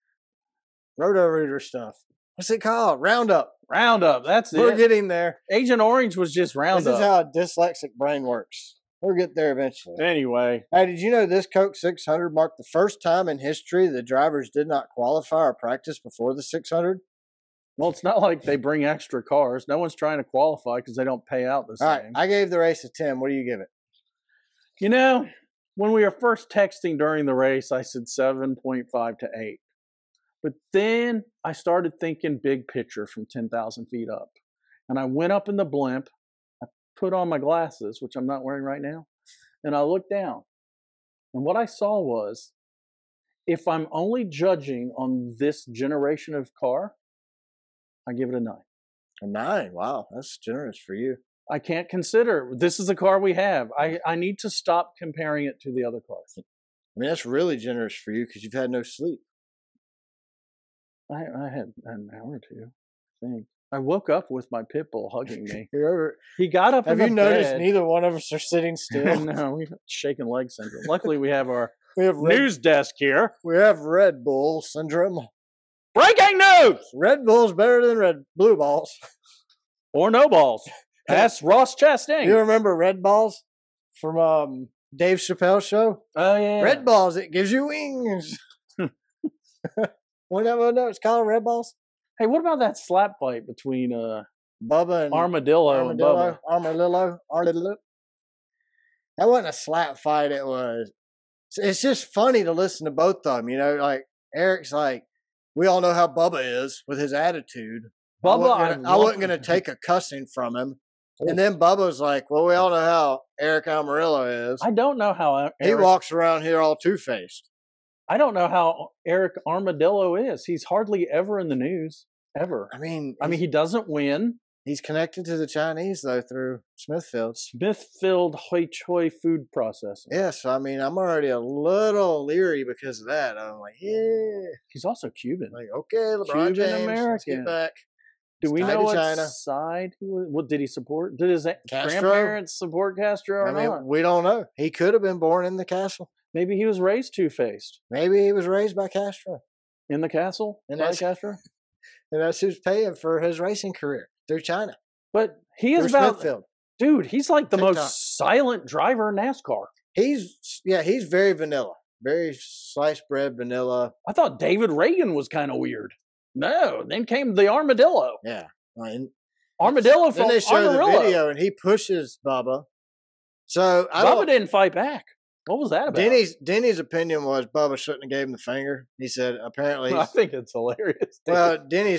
Roto-Rooter stuff. What's it called? Roundup. Roundup. That's it. We're getting there. Agent Orange was just Roundup. This is how a dyslexic brain works. We'll get there eventually. Anyway. Hey, did you know this Coke 600 marked the first time in history the drivers did not qualify or practice before the 600? Well, it's not like they bring extra cars. No one's trying to qualify because they don't pay out the same. All right, I gave the race a 10. What do you give it? You know, when we were first texting during the race, I said 7.5 to 8. But then I started thinking big picture from 10,000 feet up. And I went up in the blimp. I put on my glasses, which I'm not wearing right now. And I looked down. And what I saw was, if I'm only judging on this generation of car, I give it a 9. A 9? Wow, that's generous for you. I can't consider. This is the car we have. I need to stop comparing it to the other cars. I mean, that's really generous for you because you've had no sleep. I had an hour or two, I think. I woke up with my pit bull hugging me. He got up. Have you noticed neither one of us are sitting still? No, we've shaken leg syndrome. Luckily, we have our news desk here. We have Red Bull syndrome. Breaking news! Red Bull's better than blue balls. Or no balls. That's Ross Chastain. You remember Red Balls from Dave Chappelle's show? Oh, yeah. Red Balls, it gives you wings. No, it's called Red Balls. Hey, what about that slap fight between Bubba and Armadillo and Bubba? Armadillo. That wasn't a slap fight. It's just funny to listen to both of them. You know, like Eric's like, we all know how Bubba is with his attitude. Bubba, I wasn't going to take a cussing from him. And then Bubba's like, well, we all know how Eric Amarillo is. I don't know how he walks around here all two-faced. I don't know how Eric Armadillo is. He's hardly ever in the news, ever. I mean, he doesn't win. He's connected to the Chinese, though, through Smithfield. Smithfield Hoi Choi food processing. Yeah, so, I mean, I'm already a little leery because of that. I'm like, yeah. He's also Cuban. Like, okay, LeBron James, American. let's get back. Do we know what side he was? What did he support? Did his grandparents support Castro or not? We don't know. He could have been born in the castle. Maybe he was raised two-faced. Maybe he was raised by Castro. in the castle, and Castro. And that's who's paying for his racing career through China. But he is about, Smithfield. Dude, he's like the most silent driver in NASCAR. He's very vanilla. Very sliced bread vanilla. I thought David Reagan was kind of weird. No, then came the Armadillo. Yeah. Armadillo from Then they show Amarillo. the video, and he pushes Bubba. So Bubba didn't fight back. What was that about? Denny's opinion was Bubba shouldn't have gave him the finger. He said apparently. I think it's hilarious. Well, Denny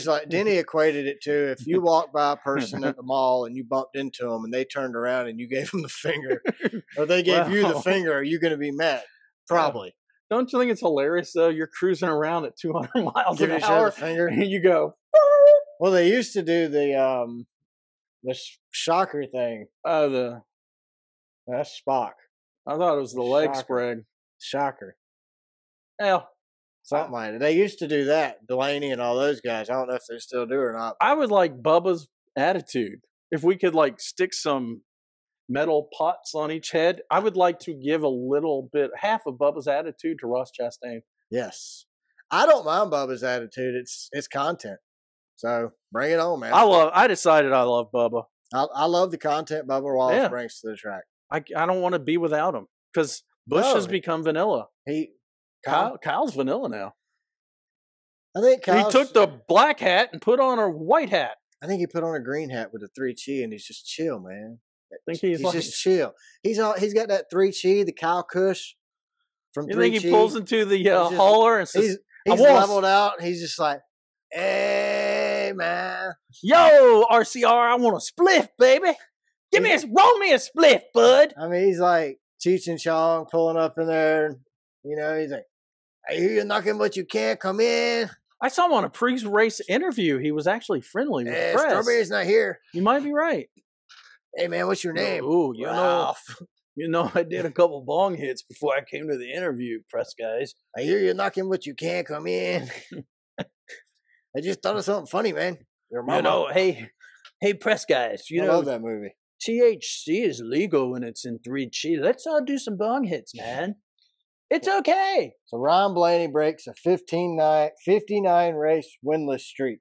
equated it to if you walked by a person at the mall and you bumped into them and they turned around and you gave them the finger, or they gave you the finger, are you going to be mad? Probably. Don't you think it's hilarious though? You're cruising around at 200 miles an hour, the finger, and you go. Well, they used to do the shocker thing. Oh, that's Spock. I thought it was the leg spread. Shocker. Hell. Something like that. They used to do that. Delaney and all those guys. I don't know if they still do or not. I would like Bubba's attitude. If we could like stick some metal pots on each head, I would like to give a little bit, half of Bubba's attitude to Ross Chastain. Yes. I don't mind Bubba's attitude. It's content. So bring it on, man. I decided I love Bubba. I love the content Bubba Wallace brings to the track. I don't want to be without him because Busch has become vanilla. Kyle's vanilla now. I think he took the black hat and put on a white hat. I think he put on a green hat with a 3-chi and he's just chill, man. I think he's just chill. He's got that 3-chi, the Kyle Kush from 3-chi. You think he pulls into the hauler and says, he's leveled out. And he's just like, hey, man. Yo, RCR, I want a spliff, baby. Roll me a spliff, bud. I mean, he's like Cheech and Chong pulling up in there. You know, he's like, I hear you knocking, but you can't come in. I saw him on a pre-race interview. He was actually friendly with the press. Strawberry's not here. You might be right. Hey, man, what's your name? Ooh, you know, I did a couple bong hits before I came to the interview, press guys. I hear you knocking, but you can't come in. I just thought of something funny, man. You know, hey, press guys. I love that movie. THC is legal when it's in 3-chi. Let's all do some bong hits, man. It's okay. So Ryan Blaney breaks a 59 race winless streak,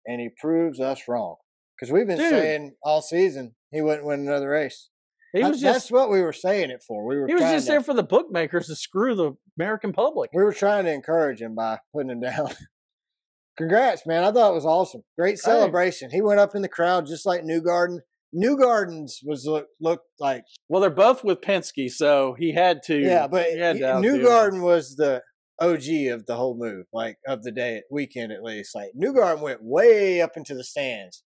and he proves us wrong. Because we've been saying all season he wouldn't win another race. That's what we were saying it for. He was just there for the bookmakers to screw the American public. We were trying to encourage him by putting him down. Congrats, man. I thought it was awesome. Great celebration. He went up in the crowd just like Newgarden. Newgarden's looked like... Well, they're both with Penske, so he had to... Yeah, but Newgarden was the OG of the whole move, like of the weekend at least. Like Newgarden went way up into the stands.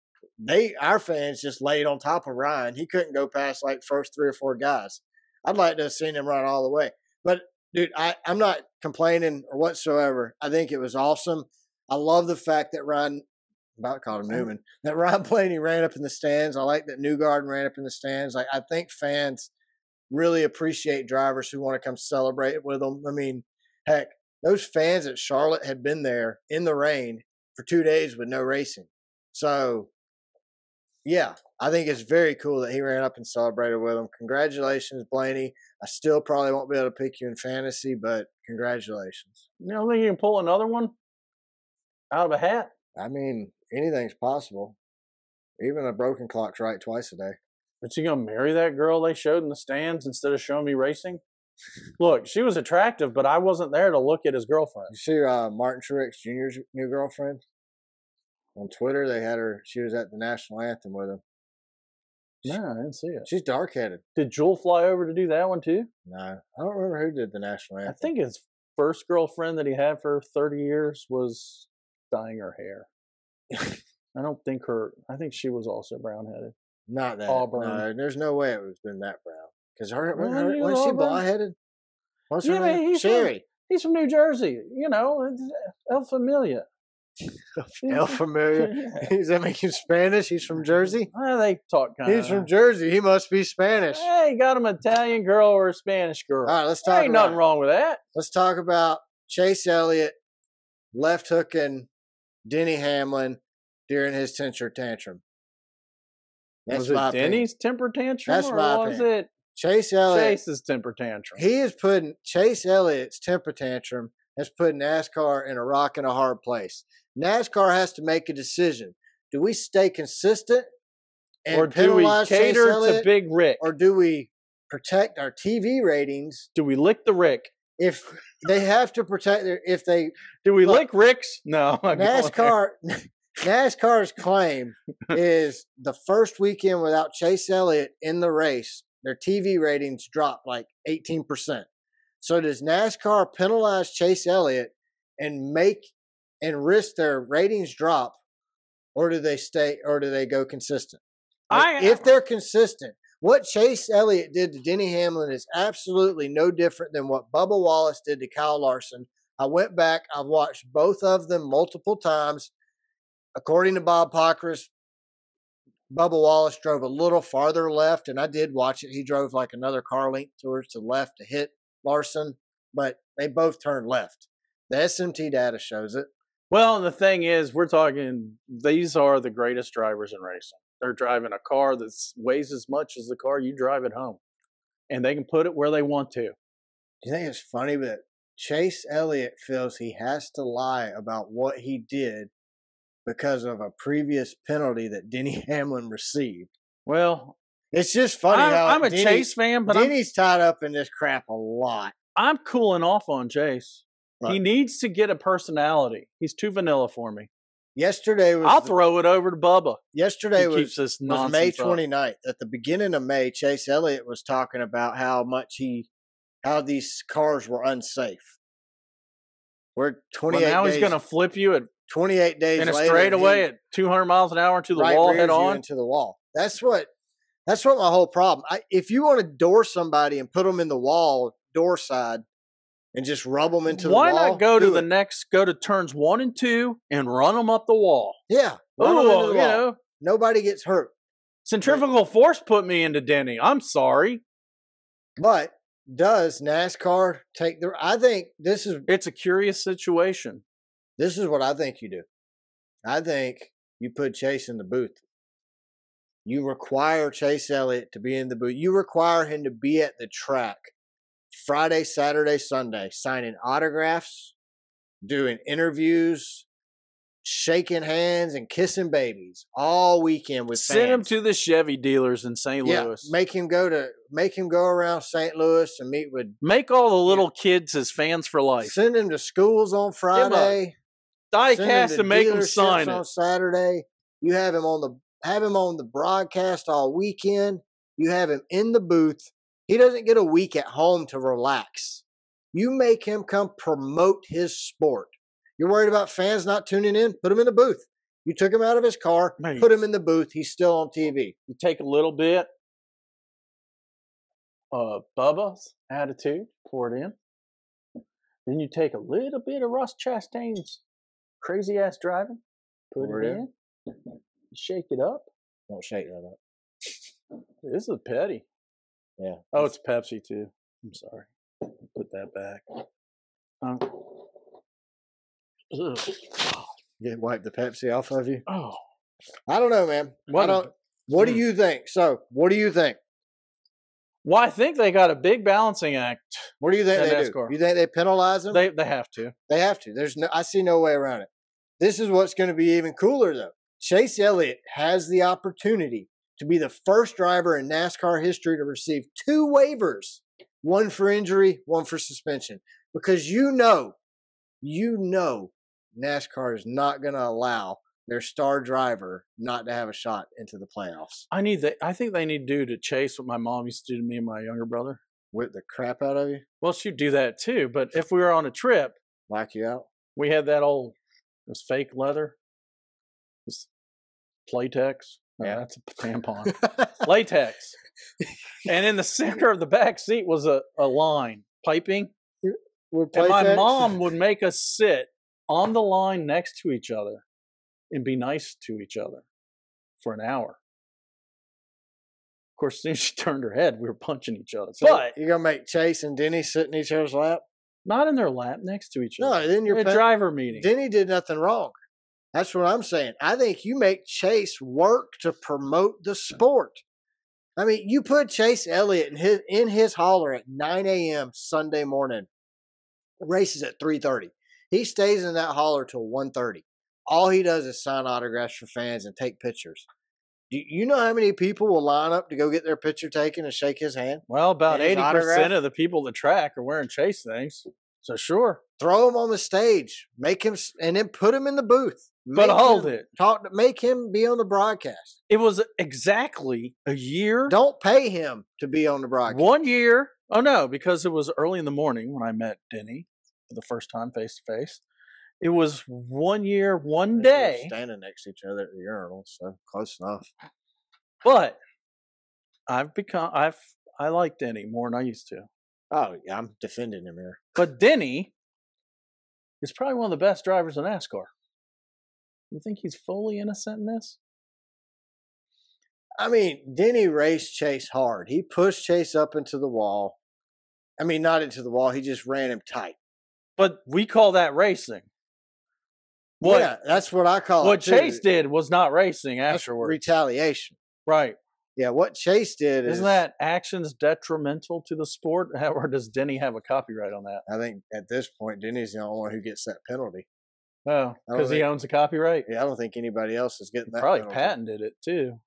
Our fans just laid on top of Ryan. He couldn't go past like first 3 or 4 guys. I'd like to have seen him run all the way. But, dude, I'm not complaining or whatsoever. I think it was awesome. I love the fact that Ryan... about called him Newman. That Ryan Blaney ran up in the stands. I like that Newgarden ran up in the stands. Like, I think fans really appreciate drivers who want to come celebrate with them. I mean, heck, those fans at Charlotte had been there in the rain for 2 days with no racing. So, yeah, I think it's very cool that he ran up and celebrated with them. Congratulations, Blaney. I still probably won't be able to pick you in fantasy, but congratulations. You don't think you can pull another one out of a hat? I mean, anything's possible. Even a broken clock's right twice a day. But you gonna marry that girl they showed in the stands instead of showing me racing? Look, she was attractive, but I wasn't there to look at his girlfriend. You see Martin Truex Jr.'s new girlfriend? On Twitter, they had her. She was at the national anthem with him. No, I didn't see it. She's dark-headed. Did Jewel fly over to do that one too? No, I don't remember who did the national anthem. I think his first girlfriend that he had for 30 years was dyeing her hair. I think she was also brown-headed. Not that. Auburn. No, there's no way it was been that brown. Because wasn't she blonde-headed? What's her name? Sherry. He's from New Jersey. You know, El Familia. El Familia. Does that make him Spanish? He's from Jersey? They talk kind of. He's from Jersey. He must be Spanish. Hey, he got him an Italian girl or a Spanish girl. All right, let's talk ain't nothing wrong with that. Let's talk about Chase Elliott left hooking Denny Hamlin during his temper tantrum. Was it Denny's temper tantrum? That's my opinion. Was it Chase's temper tantrum? tantrum. He is putting Chase Elliott's temper tantrum has put NASCAR in a rock and a hard place. NASCAR has to make a decision. Do we stay consistent and or do we cater to Big Rick? Or do we protect our TV ratings? Do we lick the Rick? If they have to protect do we lick Ricks? No. NASCAR's claim is the first weekend without Chase Elliott in the race, their TV ratings dropped like 18%. So does NASCAR penalize Chase Elliott and risk their ratings drop, or do they go consistent? If they're consistent, what Chase Elliott did to Denny Hamlin is absolutely no different than what Bubba Wallace did to Kyle Larson. I went back. I've watched both of them multiple times. According to Bob Pockris, Bubba Wallace drove a little farther left, and I did watch it. He drove like another car length towards the left to hit Larson, but they both turned left. The SMT data shows it. Well, the thing is, we're talking, these are the greatest drivers in racing. They're driving a car that weighs as much as the car you drive at home, and they can put it where they want to. Do you think it's funny that Chase Elliott feels he has to lie about what he did because of a previous penalty that Denny Hamlin received? Well, it's just funny how I'm a Chase fan, but Denny's tied up in this crap a lot. I'm cooling off on Chase. Right. He needs to get a personality. He's too vanilla for me. I'll throw it over to Bubba. Yesterday was May 29th. At the beginning of May, Chase Elliott was talking about how these cars were unsafe. We're 28 now days. He's going to flip you at 28 days in a straightaway at 200 miles an hour into the wall head on. Into the wall. That's what my whole problem. If you want to door somebody and put them in the wall, door side, and just rub them into the wall. Why not go to turns 1 and 2 and run them up the wall? Yeah. Nobody gets hurt. Centrifugal force put me into Denny. I'm sorry. But does NASCAR take I think it's a curious situation. This is what I think you do. I think you put Chase in the booth. You require Chase Elliott to be in the booth. You require him to be at the track Friday, Saturday, Sunday, signing autographs, doing interviews, shaking hands, and kissing babies all weekend with fans. Send him to the Chevy dealers in St. Louis. Make him go around St. Louis and make all the little kids his fans for life. Send him to schools on Friday. Diecast and make him sign it on Saturday. You have him on the broadcast all weekend. You have him in the booth. He doesn't get a week at home to relax. You make him come promote his sport. You're worried about fans not tuning in? Put him in the booth. You took him out of his car, put him in the booth. He's still on TV. You take a little bit of Bubba's attitude, pour it in. Then you take a little bit of Ross Chastain's crazy-ass driving, put it in. Shake it up. Don't shake that up. This is petty. Yeah. Oh, it's Pepsi too. I'm sorry. Put that back. Get wipe the Pepsi off of you. Oh, I don't know, man. What do you think? So, what do you think? Well, I think they got a big balancing act. What do you think they do? You think they penalize them? They have to. They have to. I see no way around it. This is what's going to be even cooler, though. Chase Elliott has the opportunity to be the first driver in NASCAR history to receive 2 waivers, one for injury, one for suspension. Because you know NASCAR is not going to allow their star driver not to have a shot into the playoffs. I think they need to do to Chase what my mom used to do to me and my younger brother. Whip the crap out of you? Well, she'd do that too. But if we were on a trip. Lock you out? We had it was fake leather. It was Playtex. Yeah, that's a tampon. Latex. And in the center of the back seat was a line, piping. And my mom would make us sit on the line next to each other and be nice to each other for an hour. Of course, as soon as she turned her head, we were punching each other. So but you're going to make Chase and Denny sit in each other's lap? Not in their lap, next to each other. No, then you're a driver meeting. Denny did nothing wrong. That's what I'm saying. I think you make Chase work to promote the sport. I mean, you put Chase Elliott in his hauler at 9 a.m. Sunday morning. Races at 3:30. He stays in that hauler till 1:30. All he does is sign autographs for fans and take pictures. Do you know how many people will line up to go get their picture taken and shake his hand? Well, about 80% of the people at the track are wearing Chase things. So sure. Throw him on the stage. Make him, and then put him in the booth. But hold it. Make him be on the broadcast. It was exactly a year. Don't pay him to be on the broadcast. 1 year. Oh, no, because it was early in the morning when I met Denny for the first time face to face. It was 1 year, 1 day. Standing next to each other at the urinal, so close enough. But I like Denny more than I used to. Oh, yeah, I'm defending him here. But Denny is probably one of the best drivers in NASCAR. You think he's fully innocent in this? I mean, Denny raced Chase hard. He pushed Chase up into the wall. I mean, not into the wall. He just ran him tight. But we call that racing. Yeah, that's what I call it. What Chase did was not racing afterwards. Retaliation. Right. Yeah, what Chase did Isn't that actions detrimental to the sport? Or does Denny have a copyright on that? I think at this point, Denny's the only one who gets that penalty. Oh, because he owns a copyright? Yeah, I don't think anybody else is getting that Probably penalty. patented it, too.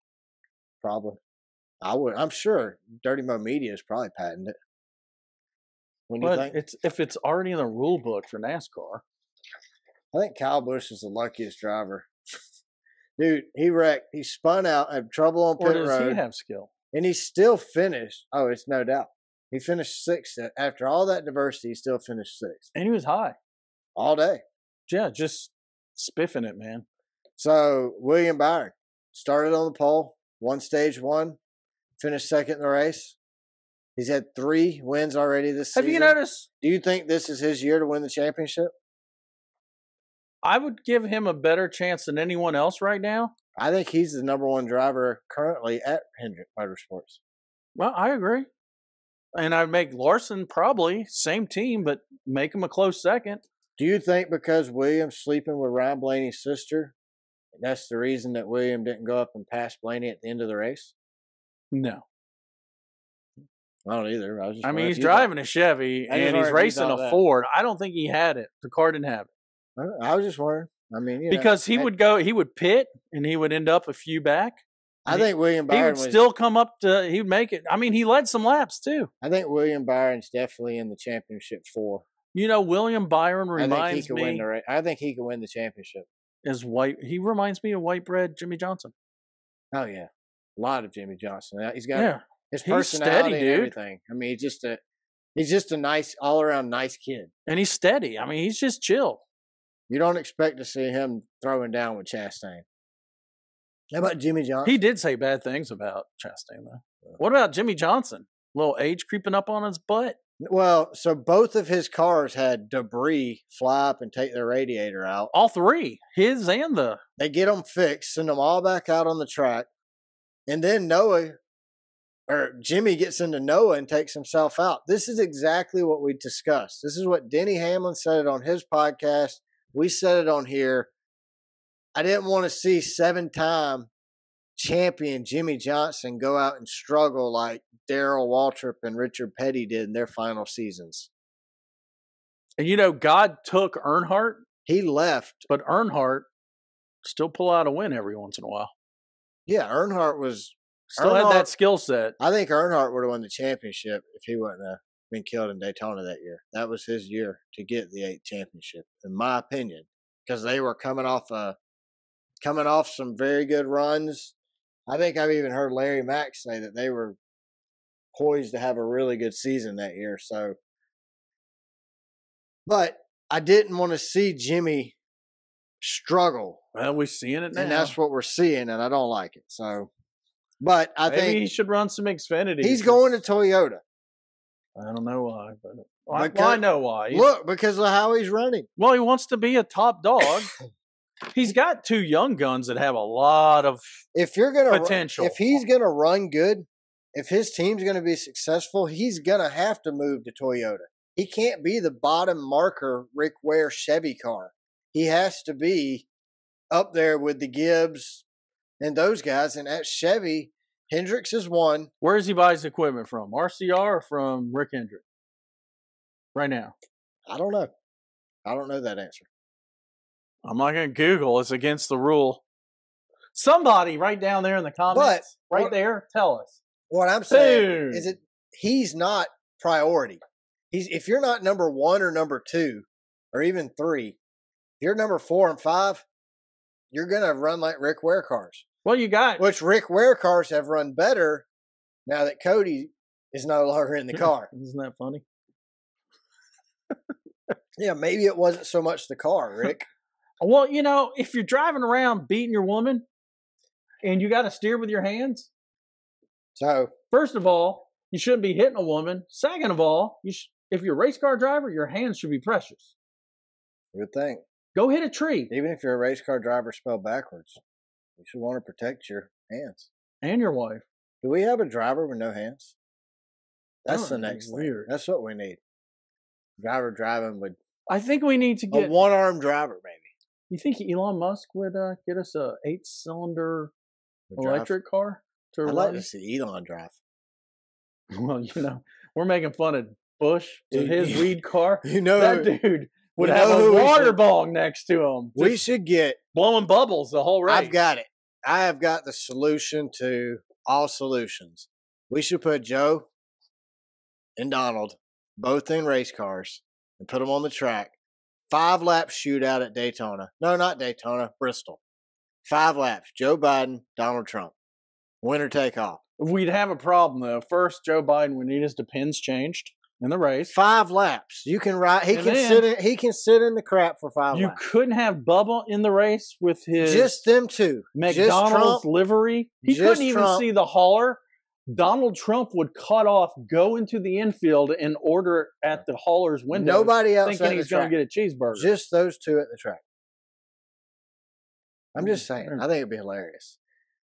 Probably. I'm sure Dirty Mo Media is probably patented it. When you think? If it's already in the rule book for NASCAR. I think Kyle Busch is the luckiest driver. Dude, he wrecked. He spun out, had trouble on pit road. Or does he have skill? And he still finished. Oh, it's no doubt. He finished sixth. After all that diversity, he still finished sixth. And he was high. All day. Yeah, just spiffing it, man. So, William Byron started on the pole, won stage one, finished second in the race. He's had 3 wins already this season. Have you noticed? Do you think this is his year to win the championship? I would give him a better chance than anyone else right now. I think he's the number 1 driver currently at Hendrick Motorsports. Well, I agree. And I'd make Larson probably same team, but make him a close second. Do you think because William's sleeping with Ryan Blaney's sister, that's the reason that William didn't go up and pass Blaney at the end of the race? No. I don't either. I mean, he's driving a Chevy and he's racing a Ford. I don't think he had it. The car didn't have it. I was just wondering. I mean, because he would pit and he would end up a few back. I think William Byron would still come up he'd make it. I mean, he led some laps too. I think William Byron's definitely in the championship 4. You know, William Byron reminds me. I think he could win the championship. He reminds me of white bread Jimmy Johnson. Oh yeah, a lot of Jimmy Johnson. He's got his personality steady, and everything. I mean, he's just a nice, all around nice kid. And he's steady. I mean, he's just chill. You don't expect to see him throwing down with Chastain. How about Jimmy Johnson? He did say bad things about Chastain, though. What about Jimmy Johnson? A little age creeping up on his butt? Well, so both of his cars had debris fly up and take their radiator out. All 3. His and the... They get them fixed, send them all back out on the track. And then Jimmy gets into Noah and takes himself out. This is exactly what we discussed. This is what Denny Hamlin said on his podcast. We said it on here. I didn't want to see 7-time champion Jimmy Johnson go out and struggle like Darrell Waltrip and Richard Petty did in their final seasons. And you know, God took Earnhardt. He left. But Earnhardt still pull out a win every once in a while. Yeah, Earnhardt had that skill set. I think Earnhardt would have won the championship if he wouldn't have been killed in Daytona that year. That was his year to get the 8th championship, in my opinion, because they were coming off some very good runs. I think I've even heard Larry Mack say that they were poised to have a really good season that year. So, but I didn't want to see Jimmy struggle. Well, we're seeing it now. And that's what we're seeing, and I don't like it. So, but I think he should run some Xfinity. He's going to Toyota. I don't know why, but I know why. Because of how he's running. Well, he wants to be a top dog. He's got 2 young guns that have a lot of potential. If he's going to run good, if his team's going to be successful, he's going to have to move to Toyota. He can't be the bottom marker Rick Ware Chevy car. He has to be up there with the Gibbs and those guys. And at Chevy, Hendricks is 1. Where does he buy his equipment from? RCR or from Rick Hendrick? Right now. I don't know. I don't know that answer. I'm not going to Google. It's against the rule. Somebody right down there in the comments, there, tell us. What I'm saying is he's not priority. If you're not number 1 or number 2 or even 3, if you're number 4 and 5, you're going to run like Rick Ware cars. Well, you got... Which Rick Ware cars have run better now that Cody is no longer in the car. Isn't that funny? Yeah, maybe it wasn't so much the car, Rick. Well, if you're driving around beating your woman and you got to steer with your hands. So, first of all, you shouldn't be hitting a woman. Second of all, if you're a race car driver, your hands should be precious. You would think. Go hit a tree. Even if you're a race car driver spelled backwards, you should want to protect your hands. And your wife. Do we have a driver with no hands? That's the next thing. That's what we need. Driver driving with... I think we need to get... a one-armed driver, maybe. You think Elon Musk would get us a 8-cylinder electric car? I'd like to see Elon drive. Well, we're making fun of Bush with his weed car. That dude would have a water bong next to him. We should get... blowing bubbles the whole race. I've got it. I have got the solution to all solutions. We should put Joe and Donald both in race cars and put them on the track. 5-lap shootout at Daytona. No, not Daytona, Bristol. 5 laps. Joe Biden, Donald Trump. Winner take all. We'd have a problem, though. First, Joe Biden would need his depends changed in the race. 5 laps. You can ride. He can sit in the crap for 5 laps. You couldn't have Bubba in the race with his just them two McDonald's livery. He couldn't even see the hauler. Donald Trump would cut off, go into the infield, and order at the hauler's window. Nobody else thinking he's going to get a cheeseburger. Just those two at the track. I'm just saying. I think it'd be hilarious.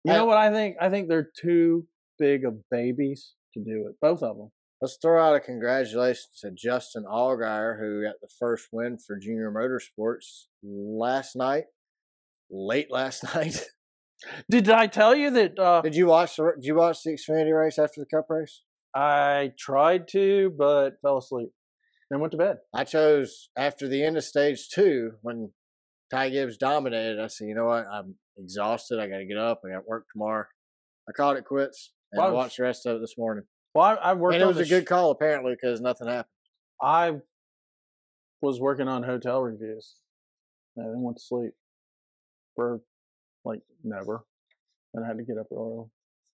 You know what I think? I think they're too big of babies to do it. Both of them. Let's throw out a congratulations to Justin Allgaier, who got the first win for Junior Motorsports late last night. Did I tell you that? Did you watch the Xfinity race after the Cup race? I tried to, but fell asleep. Then went to bed. I chose after the end of stage 2 when Ty Gibbs dominated. I said, you know what? I'm exhausted. I got to get up. I got work tomorrow. I called it quits and watched the rest of it this morning. Well, I worked and it was a good call apparently because nothing happened. I was working on hotel reviews and then went to sleep for never. And I had to get up early.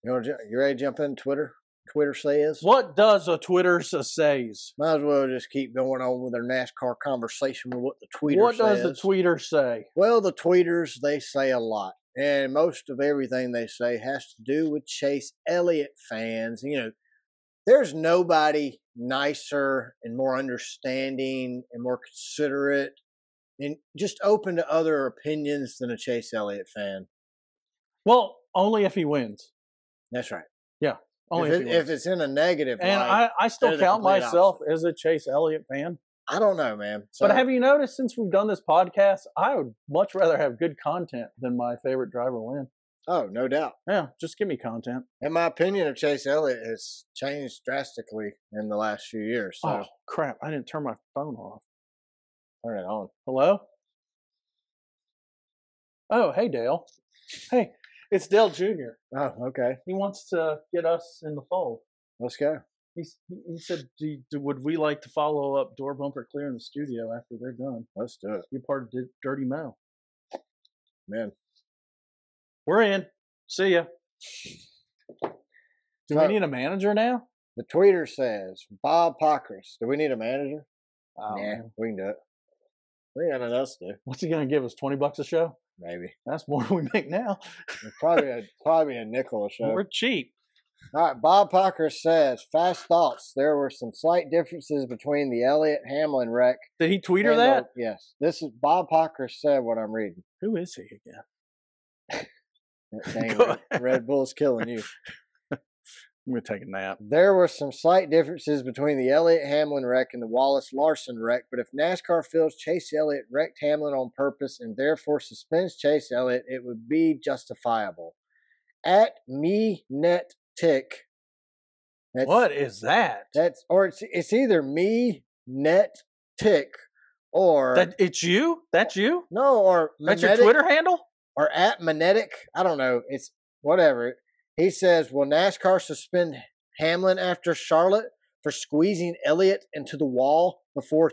You ready to jump in Twitter? Twitter says. What does a Twitter says? Might as well just keep going on with our NASCAR conversation with what the tweeter says. What does the tweeter say? Well, the tweeters, they say a lot. And most of everything they say has to do with Chase Elliott fans. There's nobody nicer and more understanding and more considerate and just open to other opinions than a Chase Elliott fan. Well, only if he wins. That's right. Yeah, only if it's in a negative and light. I still count myself as a Chase Elliott fan. I don't know, man. But have you noticed since we've done this podcast, I would much rather have good content than my favorite driver win. Oh, no doubt. Yeah, just give me content. And my opinion of Chase Elliott has changed drastically in the last few years. So. Oh, crap. I didn't turn my phone off. Turn it on. Hello? Oh, hey, Dale. Hey, it's Dale Jr. Oh, okay. He wants to get us in the fold. Let's go. He said, would we like to follow up Door Bumper Clear in the studio after they're done? Let's do it. You're part of Dirty Mo. Man. We're in. See ya. Do we need a manager now? The tweeter says, Bob Pockris. Do we need a manager? Oh, nah, we can do it. We got nothing else to do. What's he going to give us, $20 a show? Maybe. That's more than we make now. probably a nickel a show. We're cheap. All right, Bob Pockris says, fast thoughts. There were some slight differences between the Elliott-Hamlin wreck. Did he tweet her that? Yes. This is Bob Pockris said what I'm reading. Who is he again? Dang, Red Bull's killing you. I'm going to take a nap. There were some slight differences between the Elliott-Hamlin wreck and the Wallace-Larson wreck, but if NASCAR feels Chase Elliott wrecked Hamlin on purpose and therefore suspends Chase Elliott, it would be justifiable. At MeNetTick. What is that? It's either me net Tick, or it's you? That's you? No, or that's your Twitter handle? Or at Magnetic. I don't know. It's whatever. He says, will NASCAR suspend Hamlin after Charlotte for squeezing Elliott into the wall before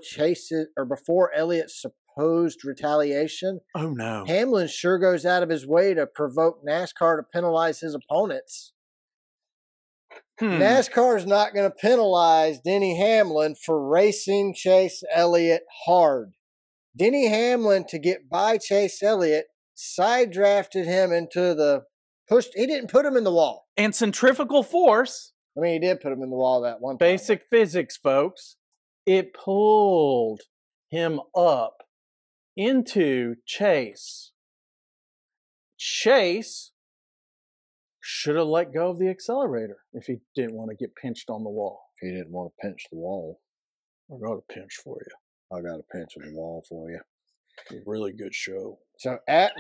Elliott's supposed retaliation? Oh no. Hamlin sure goes out of his way to provoke NASCAR to penalize his opponents. NASCAR is not going to penalize Denny Hamlin for racing Chase Elliott hard. Denny Hamlin, to get by Chase Elliott, side drafted him into the push. He didn't put him in the wall. And centrifugal force. I mean, he did put him in the wall that one time. Basic physics, folks. It pulled him up into Chase. Chase should have let go of the accelerator if he didn't want to get pinched on the wall. If he didn't want to pinch the wall. I got a pinch for you. I got a pinch on the wall for you. A really good show. So at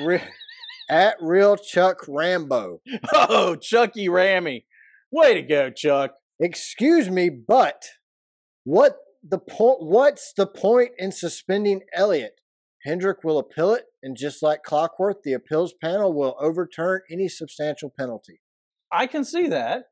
Real Chuck Rambo. Oh, Chucky Rammy. Way to go, Chuck. Excuse me, but what's the point in suspending Elliott? Hendrick will appeal it, and just like clockwork, the appeals panel will overturn any substantial penalty. I can see that.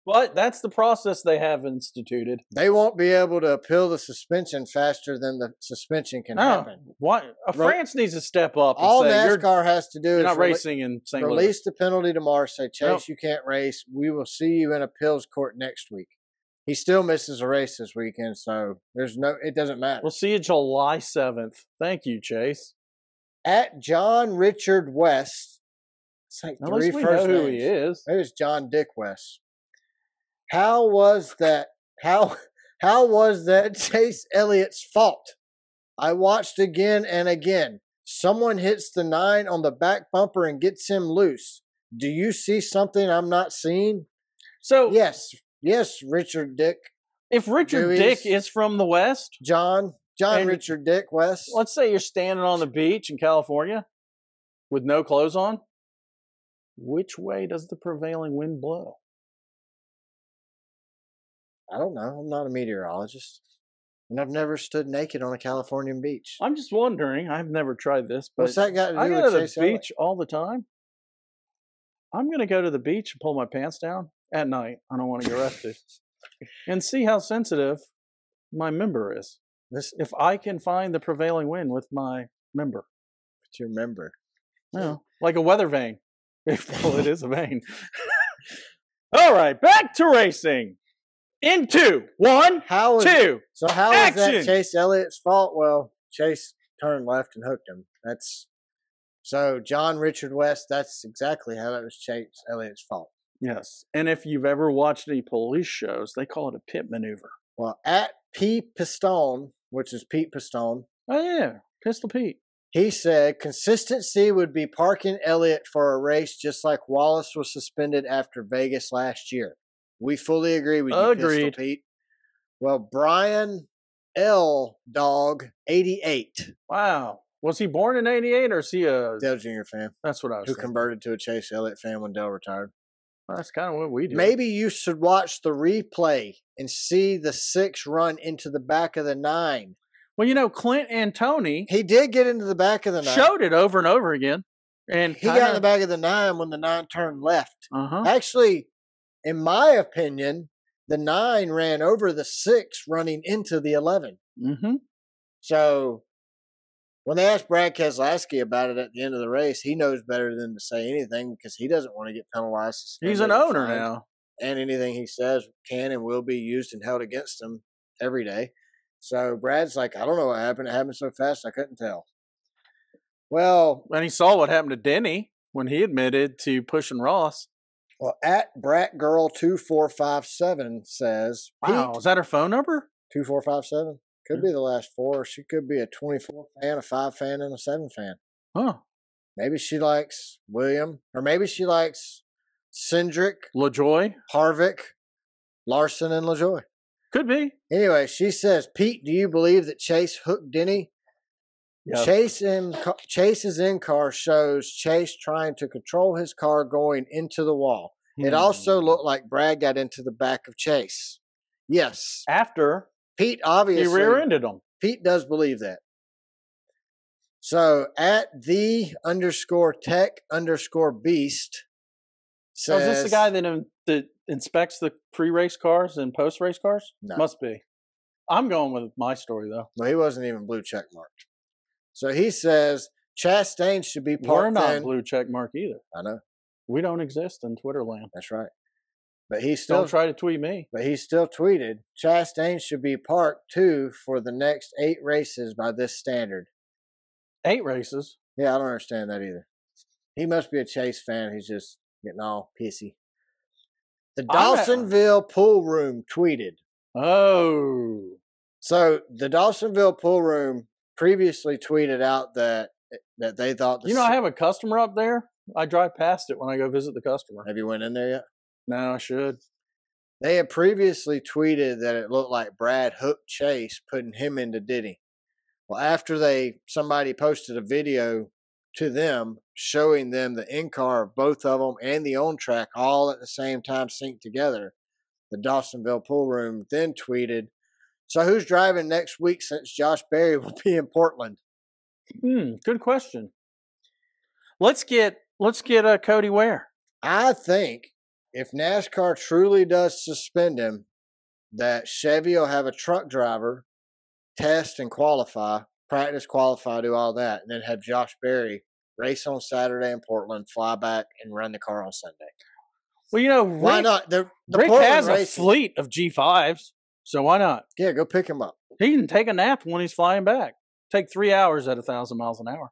But that's the process they have instituted. They won't be able to appeal the suspension faster than the suspension can happen. What? France needs to step up. And all say, NASCAR has to do is not racing in St. Louis. Release the penalty tomorrow. Say, Chase, you can't race. We will see you in appeals court next week. He still misses a race this weekend, so it doesn't matter. We'll see you July 7th. Thank you, Chase. At John Richard West. It's like three first names. Who he is. Maybe it's John Dick West. How was that Chase Elliott's fault? I watched again and again. Someone hits the 9 on the back bumper and gets him loose. Do you see something I'm not seeing? So yes, Richard Dick. If Richard Dick is from the West, John Richard Dick West. Let's say you're standing on the beach in California with no clothes on. Which way does the prevailing wind blow? I don't know. I'm not a meteorologist. And I've never stood naked on a Californian beach. I'm just wondering. I've never tried this. But what's that got to do I with go to the Chase Elliott? beach all the time. I'm going to go to the beach and pull my pants down at night. I don't want to get arrested. And see how sensitive my member is. If I can find the prevailing wind with my member. What's your member? No, like a weather vane. Well, it is a vane. All right, back to racing. In 2, 1, 2. So how is that Chase Elliott's fault? Well, Chase turned left and hooked him. So John Richard West, that's exactly how that was Chase Elliott's fault. Yes. And if you've ever watched any police shows, they call it a pit maneuver. Well, at P. Pistone, which is Pete Pistone. Oh, yeah. Pistol Pete. He said consistency would be parking Elliott for a race just like Wallace was suspended after Vegas last year. We fully agree with you, Pistol Pete. Well, Brian L. Dog, 88. Wow. Was he born in 88 or is he a Dale Jr. fan? That's what I was thinking. Who converted to a Chase Elliott fan when Dale retired. Well, that's kind of what we do. Maybe you should watch the replay and see the 6 run into the back of the 9. Well, Clint Antoni. He did get into the back of the 9. Showed it over and over again. And he got in the back of the 9 when the 9 turned left. Actually, in my opinion, the 9 ran over the 6 running into the 11. Mm-hmm. So when they asked Brad Keselowski about it at the end of the race, he knows better than to say anything because he doesn't want to get penalized. He's an owner now. And anything he says can and will be used and held against him every day. So Brad's like, I don't know what happened. It happened so fast I couldn't tell. Well. And he saw what happened to Denny when he admitted to pushing Ross. Well, at Bratgirl2457 says, wow, is that her phone number? 2457. Could be the last 4. She could be a 24 fan, a 5 fan, and a 7 fan. Huh. Maybe she likes William, or maybe she likes Cindric, LaJoy, Harvick, Larson, and LaJoy. Could be. Anyway, she says, Pete, do you believe that Chase hooked Denny? Yep. Chase's in-car shows Chase trying to control his car going into the wall. It also looked like Brad got into the back of Chase. Yes. After Pete obviously he rear-ended him. Pete does believe that. So at _tech_beast says, is this the guy that inspects the pre-race cars and post-race cars? No. Must be. I'm going with my story, though. Well, he wasn't even blue check marked. So he says Chastain should be parked. We're not blue check mark either. I know. We don't exist in Twitter land. That's right. But he still don't try to tweet me. But he still tweeted, Chastain should be parked too for the next 8 races by this standard. 8 races? Yeah, I don't understand that either. He must be a Chase fan. He's just getting all pissy. The Dawsonville pool room tweeted. Oh. So the Dawsonville pool room previously tweeted out that they thought... I have a customer up there. I drive past it when I go visit the customer. Have you went in there yet? No, I should. They had previously tweeted that it looked like Brad hooked Chase, putting him into Diddy. Well, after somebody posted a video to them showing them the in-car of both of them and the on-track all at the same time synced together, the Dawsonville pool room then tweeted, so who's driving next week since Josh Berry will be in Portland? Good question. Let's get Cody Ware. I think if NASCAR truly does suspend him, that Chevy will have a truck driver test and qualify, practice, qualify, do all that, and then have Josh Berry race on Saturday in Portland, fly back, and run the car on Sunday. Well, why not? The Rick has a fleet of G5s, so why not? Yeah, go pick him up. He can take a nap when he's flying back. Take 3 hours at 1,000 miles an hour.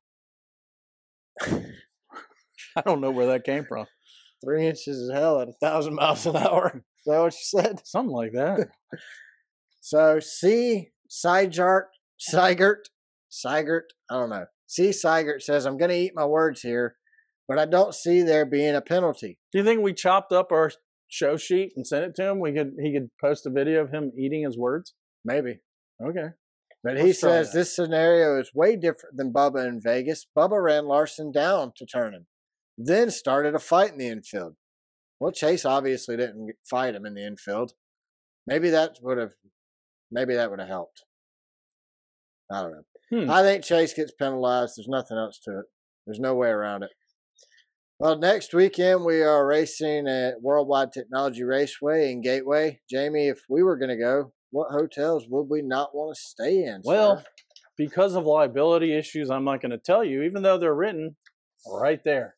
I don't know where that came from. 3 inches of hell at 1,000 miles an hour. Is that what you said? Something like that. So C. Seigert, I don't know. C. Seigert says, I'm going to eat my words here, but I don't see there being a penalty. Do you think we chopped up our show sheet and sent it to him? He could post a video of him eating his words? Maybe. Okay. But he says this scenario is way different than Bubba in Vegas. Bubba ran Larson down to turn him, then started a fight in the infield. Well, Chase obviously didn't fight him in the infield. Maybe that would have helped. I don't know. I think Chase gets penalized. There's nothing else to it. There's no way around it. Well, next weekend we are racing at Worldwide Technology Raceway in Gateway. Jamie, if we were going to go, what hotels would we not want to stay in? Well, because of liability issues, I'm not going to tell you, even though they're written right there.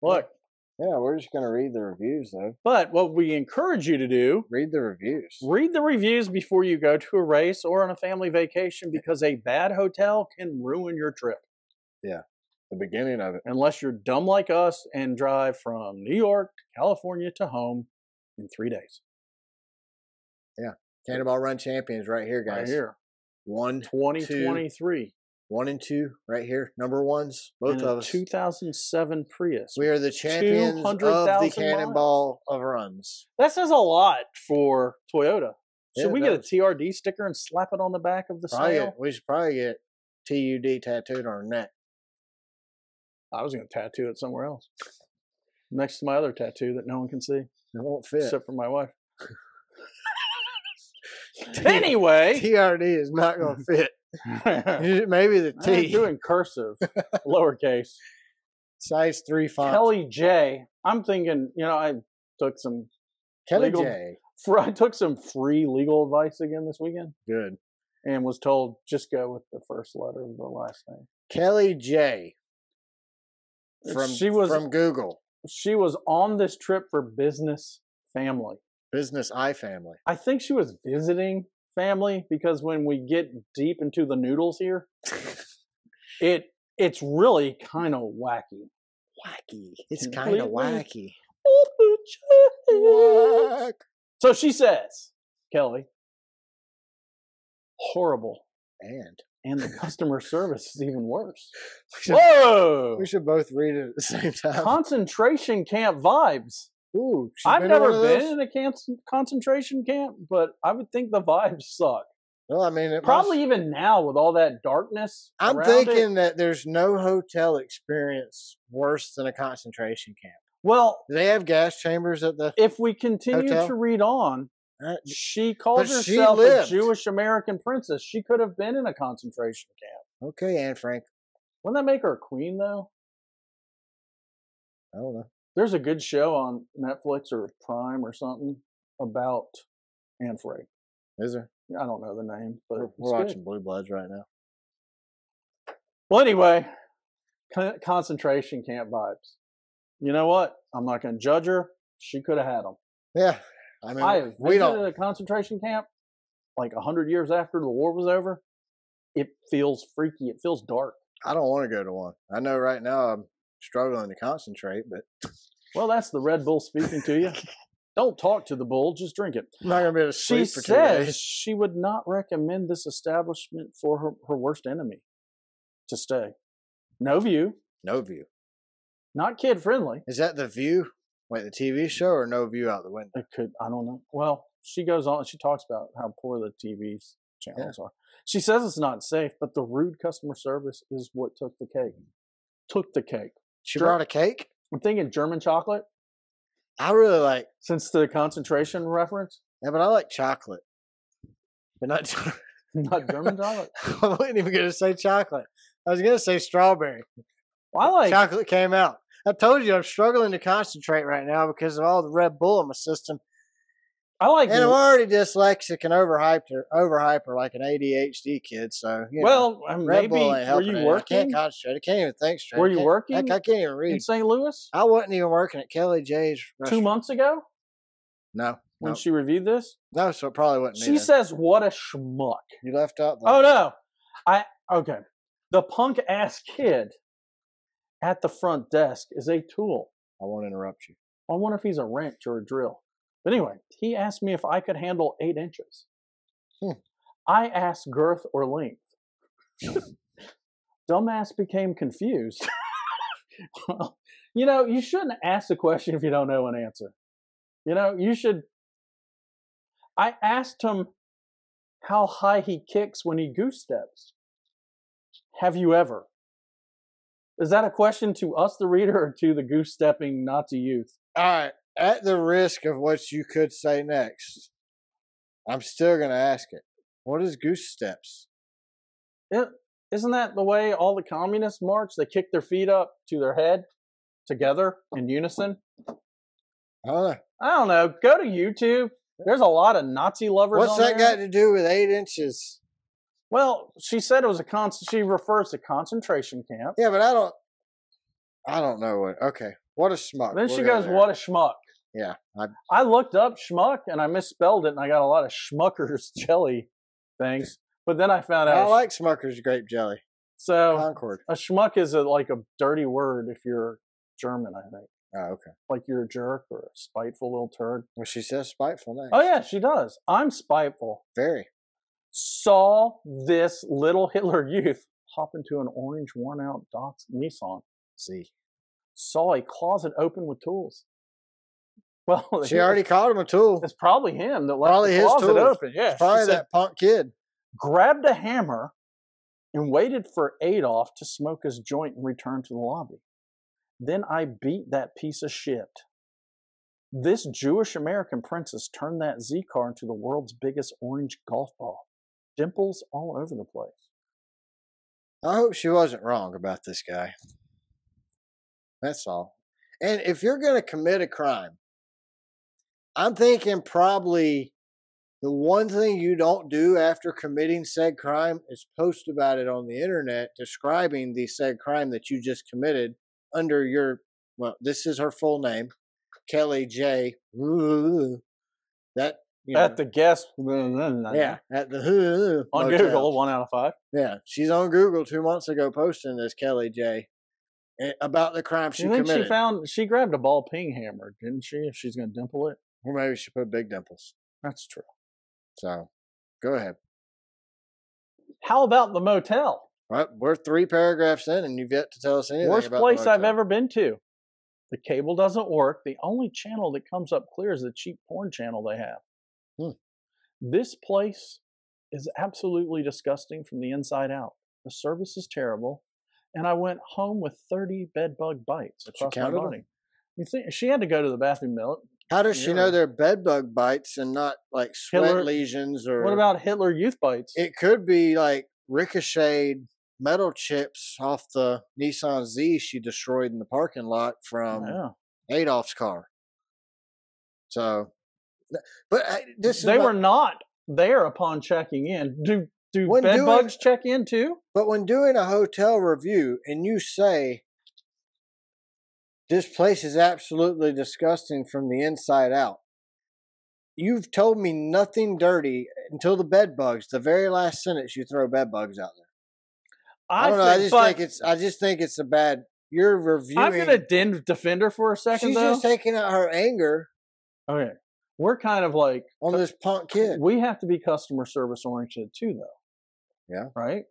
Look. Yeah, we're just going to read the reviews, though. But what we encourage you to do... Read the reviews. Read the reviews before you go to a race or on a family vacation, because a bad hotel can ruin your trip. Yeah, the beginning of it. Unless you're dumb like us and drive from New York to California to home in 3 days. Yeah. Cannonball Run Champions right here, guys. Right here. 2023. 1 and 2 right here. Number ones, both of us. 2007 Prius. We are the champions of the Cannonball of runs. That says a lot for Toyota. Should we get a TRD sticker and slap it on the back of the sail? We should probably get TUD tattooed on our neck. I was going to tattoo it somewhere else. Next to my other tattoo that no one can see. It won't fit. Except for my wife. Anyway. TRD is not going to fit. Maybe the T. I'm doing cursive, lowercase. Size 3 font. Kelly J. I'm thinking, I took some I took some free legal advice again this weekend. Good. And was told, just go with the first letter of the last name. Kelly J. From Google. She was on this trip for business family. Business family. I think she was visiting family, because when we get deep into the noodles here, it's really kind of wacky. It's kind of wacky. So she says, Kelly, horrible. And the customer service is even worse. We should both read it at the same time. Concentration camp vibes. Ooh, I've never been in a concentration camp, but I would think the vibes suck. Well, I mean, probably even now with all that darkness. I'm thinking that there's no hotel experience worse than a concentration camp. Well, do they have gas chambers at the if we continue to read on, She calls herself a Jewish American princess. She could have been in a concentration camp. Okay, Anne Frank. Wouldn't that make her a queen, though? I don't know. There's a good show on Netflix or Prime or something about Anne Frank. Is there? I don't know the name, but we're watching Blue Bloods right now. Well, anyway, concentration camp vibes. You know what? I'm not going to judge her. She could have had them. Yeah. I mean, I have visited a concentration camp like 100 years after the war was over. It feels freaky. It feels dark. I don't want to go to one. I know right now I'm struggling to concentrate, but... Well, that's the Red Bull speaking to you. Don't talk to the bull. Just drink it. I'm not going to be able to sleep for 2 days. She says she would not recommend this establishment for her worst enemy to stay. No view. No view. Not kid-friendly. Is that The View? Wait, the TV show or No View out the window? It could. I don't know. Well, she goes on. She talks about how poor the TV channels are. She says it's not safe, but the rude customer service is what took the cake. Took the cake. She brought a cake? I'm thinking German chocolate. I really like... Since the concentration reference? Yeah, but I like chocolate. But not... Not German chocolate? I wasn't even going to say chocolate. I was going to say strawberry. Well, I like... Chocolate came out. I told you I'm struggling to concentrate right now because of all the Red Bull in my system. I like and I'm already dyslexic and overhyper like an ADHD kid. So, well, Red Bull ain't helping. Were you working? I can't concentrate. I can't even think straight. Were you working? Heck, I can't even read. In St. Louis? I wasn't even working at Kelly J's restaurant. 2 months ago? No. When she reviewed this? No, so it probably wasn't me. She says, what a schmuck. You left out the... Oh, no. Okay. The punk-ass kid at the front desk is a tool. I won't interrupt you. I wonder if he's a wrench or a drill. But anyway, he asked me if I could handle 8 inches. I asked girth or length. Dumbass became confused. Well, you shouldn't ask a question if you don't know an answer. You should... I asked him how high he kicks when he goose steps. Have you ever? Is that a question to us, the reader, or to the goose-stepping Nazi youth? All right. At the risk of what you could say next, I'm still going to ask it. What is goose steps? Isn't that the way all the communists march? They kick their feet up to their head together in unison? I don't know. Go to YouTube. There's a lot of Nazi lovers What's on that there. got to do with 8 inches? Well, she said it was she refers to concentration camp. Yeah, but I don't know what. Okay. What a schmuck. Then she goes, what a schmuck. Yeah. I looked up schmuck and I misspelled it and I got a lot of Schmucker's jelly things. But then I found out. I like Smucker's grape jelly. So Concord. A schmuck is like a dirty word if you're German, I think. Oh, okay. Like you're a jerk or a spiteful little turd. Well, she says spiteful next. Oh, yeah, she does. I'm spiteful. Very. Saw this little Hitler youth hop into an orange worn-out Nissan. See. Saw a closet open with tools. Well, she already called him a tool. It's probably him that left the closet open. Yeah, it's probably that punk kid. Grabbed a hammer and waited for Adolf to smoke his joint and return to the lobby. Then I beat that piece of shit. This Jewish American princess turned that Z car into the world's biggest orange golf ball. Dimples all over the place. I hope she wasn't wrong about this guy. That's all. And if you're going to commit a crime, I'm thinking probably the one thing you don't do after committing said crime is post about it on the internet describing the said crime that you just committed under your, well, this is her full name, Kelly J. That, at the guest. Yeah, at the on motel. Google, 1 out of 5. Yeah, she's on Google 2 months ago posting this, Kelly J. About the crime she committed. She grabbed a ball peen hammer, didn't she? If she's going to dimple it. Or maybe she put big dimples. That's true. So, go ahead. How about the motel? Well, we're 3 paragraphs in, and you've yet to tell us anything Worst about place I've ever been to. The cable doesn't work. The only channel that comes up clear is the cheap porn channel they have. This place is absolutely disgusting from the inside out. The service is terrible. And I went home with 30 bed bug bites across my body. You think she had to go to the bathroom How does she know they're bed bug bites and not like sweat lesions? Or what about Hitler Youth bites? It could be like ricocheted metal chips off the Nissan Z she destroyed in the parking lot from Adolf's car. So, but they were not there upon checking in. Do bed bugs check in too? But when doing a hotel review and you say, this place is absolutely disgusting from the inside out, you've told me nothing dirty until the bed bugs. The very last sentence, you throw bed bugs out there. I don't know. I just think it's a bad. You're reviewing. I'm going to defend her for a second. She's just taking out her anger. Okay, we're kind of like on this punk kid. We have to be customer service oriented too, though. Yeah. Right.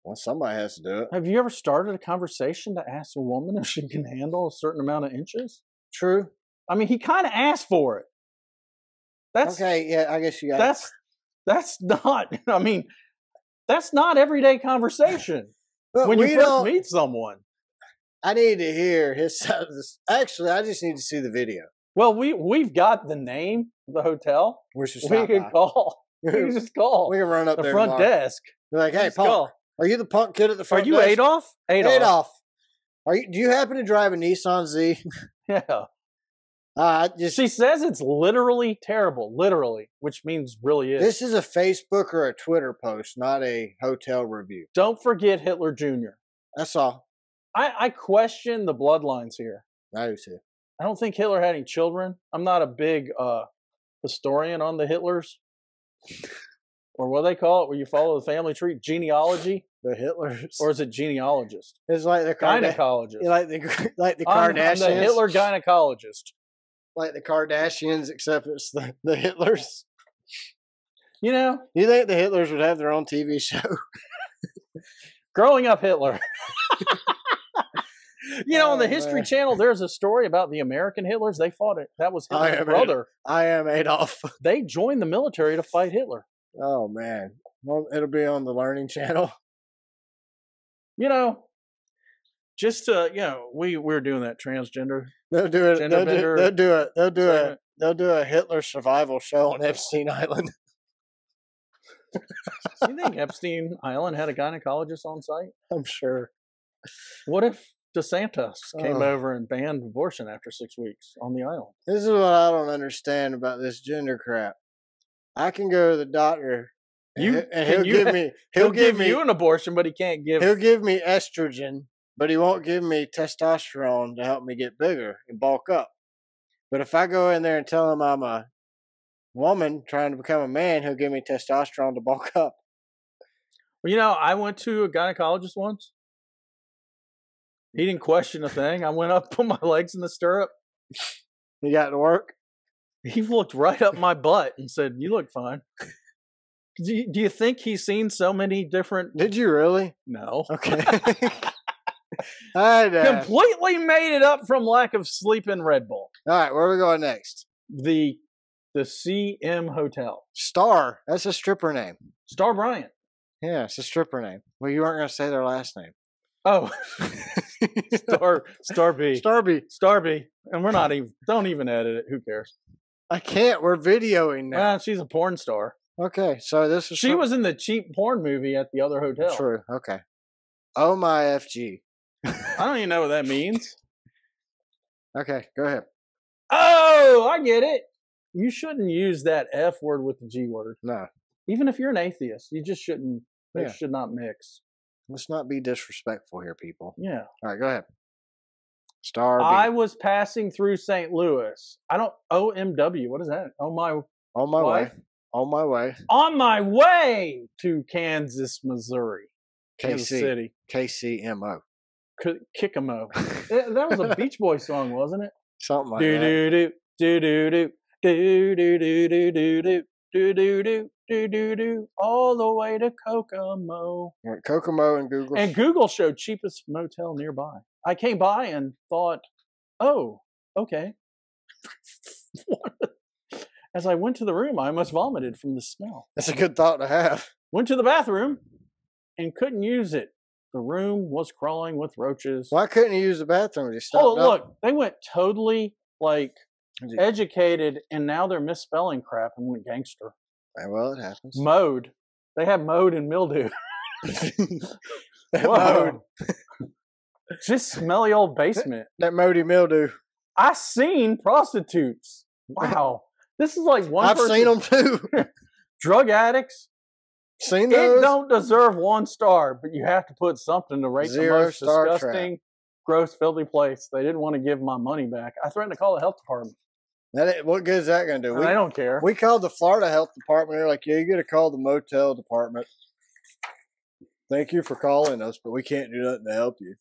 Well, somebody has to do it. Have you ever started a conversation to ask a woman if she can handle a certain amount of inches? True. I mean, he kind of asked for it. That's okay. Yeah, I guess you got. That's not. I mean. That's not everyday conversation when you first meet someone. I need to hear his side of this. Actually, I just need to see the video. Well, we've got the name of the hotel. We can call. We can just call. We can run up the there front tomorrow. Desk. Be like, hey, Paul, are you the punk kid at the front desk? Are you Adolf? Adolf. Do you happen to drive a Nissan Z? Yeah. She says it's literally terrible, literally, which means really is. This is a Facebook or a Twitter post, not a hotel review. Don't forget Hitler Jr. That's all. I question the bloodlines here. I do too. I don't think Hitler had any children. I'm not a big historian on the Hitlers. Or what do they call it, where you follow the family tree? Genealogy? The Hitlers. Or is it genealogist? It's like the gynecologist. Like the Kardashians. I'm the Hitler gynecologist. Like the Kardashians, except it's the Hitlers. You know? You think the Hitlers would have their own TV show? Growing Up Hitler. You know, on the History Channel, there's a story about the American Hitlers. They fought it. That was Hitler's brother. I am Adolf. They joined the military to fight Hitler. Oh, man. Well, it'll be on the Learning Channel. You know, just we're doing that transgender. They'll do it. They'll do a Hitler survival show on Epstein Island. Do you think Epstein Island had a gynecologist on site? I'm sure. What if DeSantis came over and banned abortion after 6 weeks on the island? This is what I don't understand about this gender crap. I can go to the doctor and he'll give me an abortion, but he can't give. He'll give me estrogen, but he won't give me testosterone to help me get bigger and bulk up. But if I go in there and tell him I'm a woman trying to become a man, he'll give me testosterone to bulk up. Well, you know, I went to a gynecologist once. He didn't question a thing. I went up, put my legs in the stirrup. You got to work? He looked right up my butt and said, "You look fine." Do you think he's seen so many different... Did you really? No. Okay. Completely made it up from lack of sleep and Red Bull. All right, where are we going next? The CM Hotel. Star. That's a stripper name. Star Bryant. Yeah, it's a stripper name. Well, you weren't going to say their last name. Oh. Star B. Star B. And we're not even... Don't even edit it. Who cares? I can't. We're videoing now. She's a porn star. Okay, so this is... She was in the cheap porn movie at the other hotel. True, okay. Oh my FG. I don't even know what that means. Okay, go ahead. Oh, I get it. You shouldn't use that F word with the G word. No. Even if you're an atheist, you just shouldn't. They should not mix. Let's not be disrespectful here, people. Yeah. All right, go ahead. Star B. I was passing through St. Louis. OMW. What is that? On my way. On my way. On my way to Kansas, Missouri. Kansas City. KCMO. Kickamo. That was a Beach Boys song, wasn't it? Something like that. Do all the way to Kokomo. Right, Kokomo and Google. And Google showed cheapest motel nearby. I came by and thought, oh, okay. As I went to the room, I almost vomited from the smell. That's a good thought to have. Went to the bathroom and couldn't use it. The room was crawling with roaches. Why couldn't you use the bathroom? Look, they went totally like educated, and now they're misspelling crap and went gangster. Well, it happens. Mode. They have mode and mildew. Mode. Just smelly old basement. That mody mildew. I seen prostitutes. Wow. This is like one I've seen them too. Drug addicts. Seen those? It don't deserve 1 star, but you have to put something to rate the most disgusting, gross, filthy place. They didn't want to give my money back. I threatened to call the health department. What good is that going to do? They don't care. We called the Florida health department. They're like, yeah, you got to call the motel department. Thank you for calling us, but we can't do nothing to help you.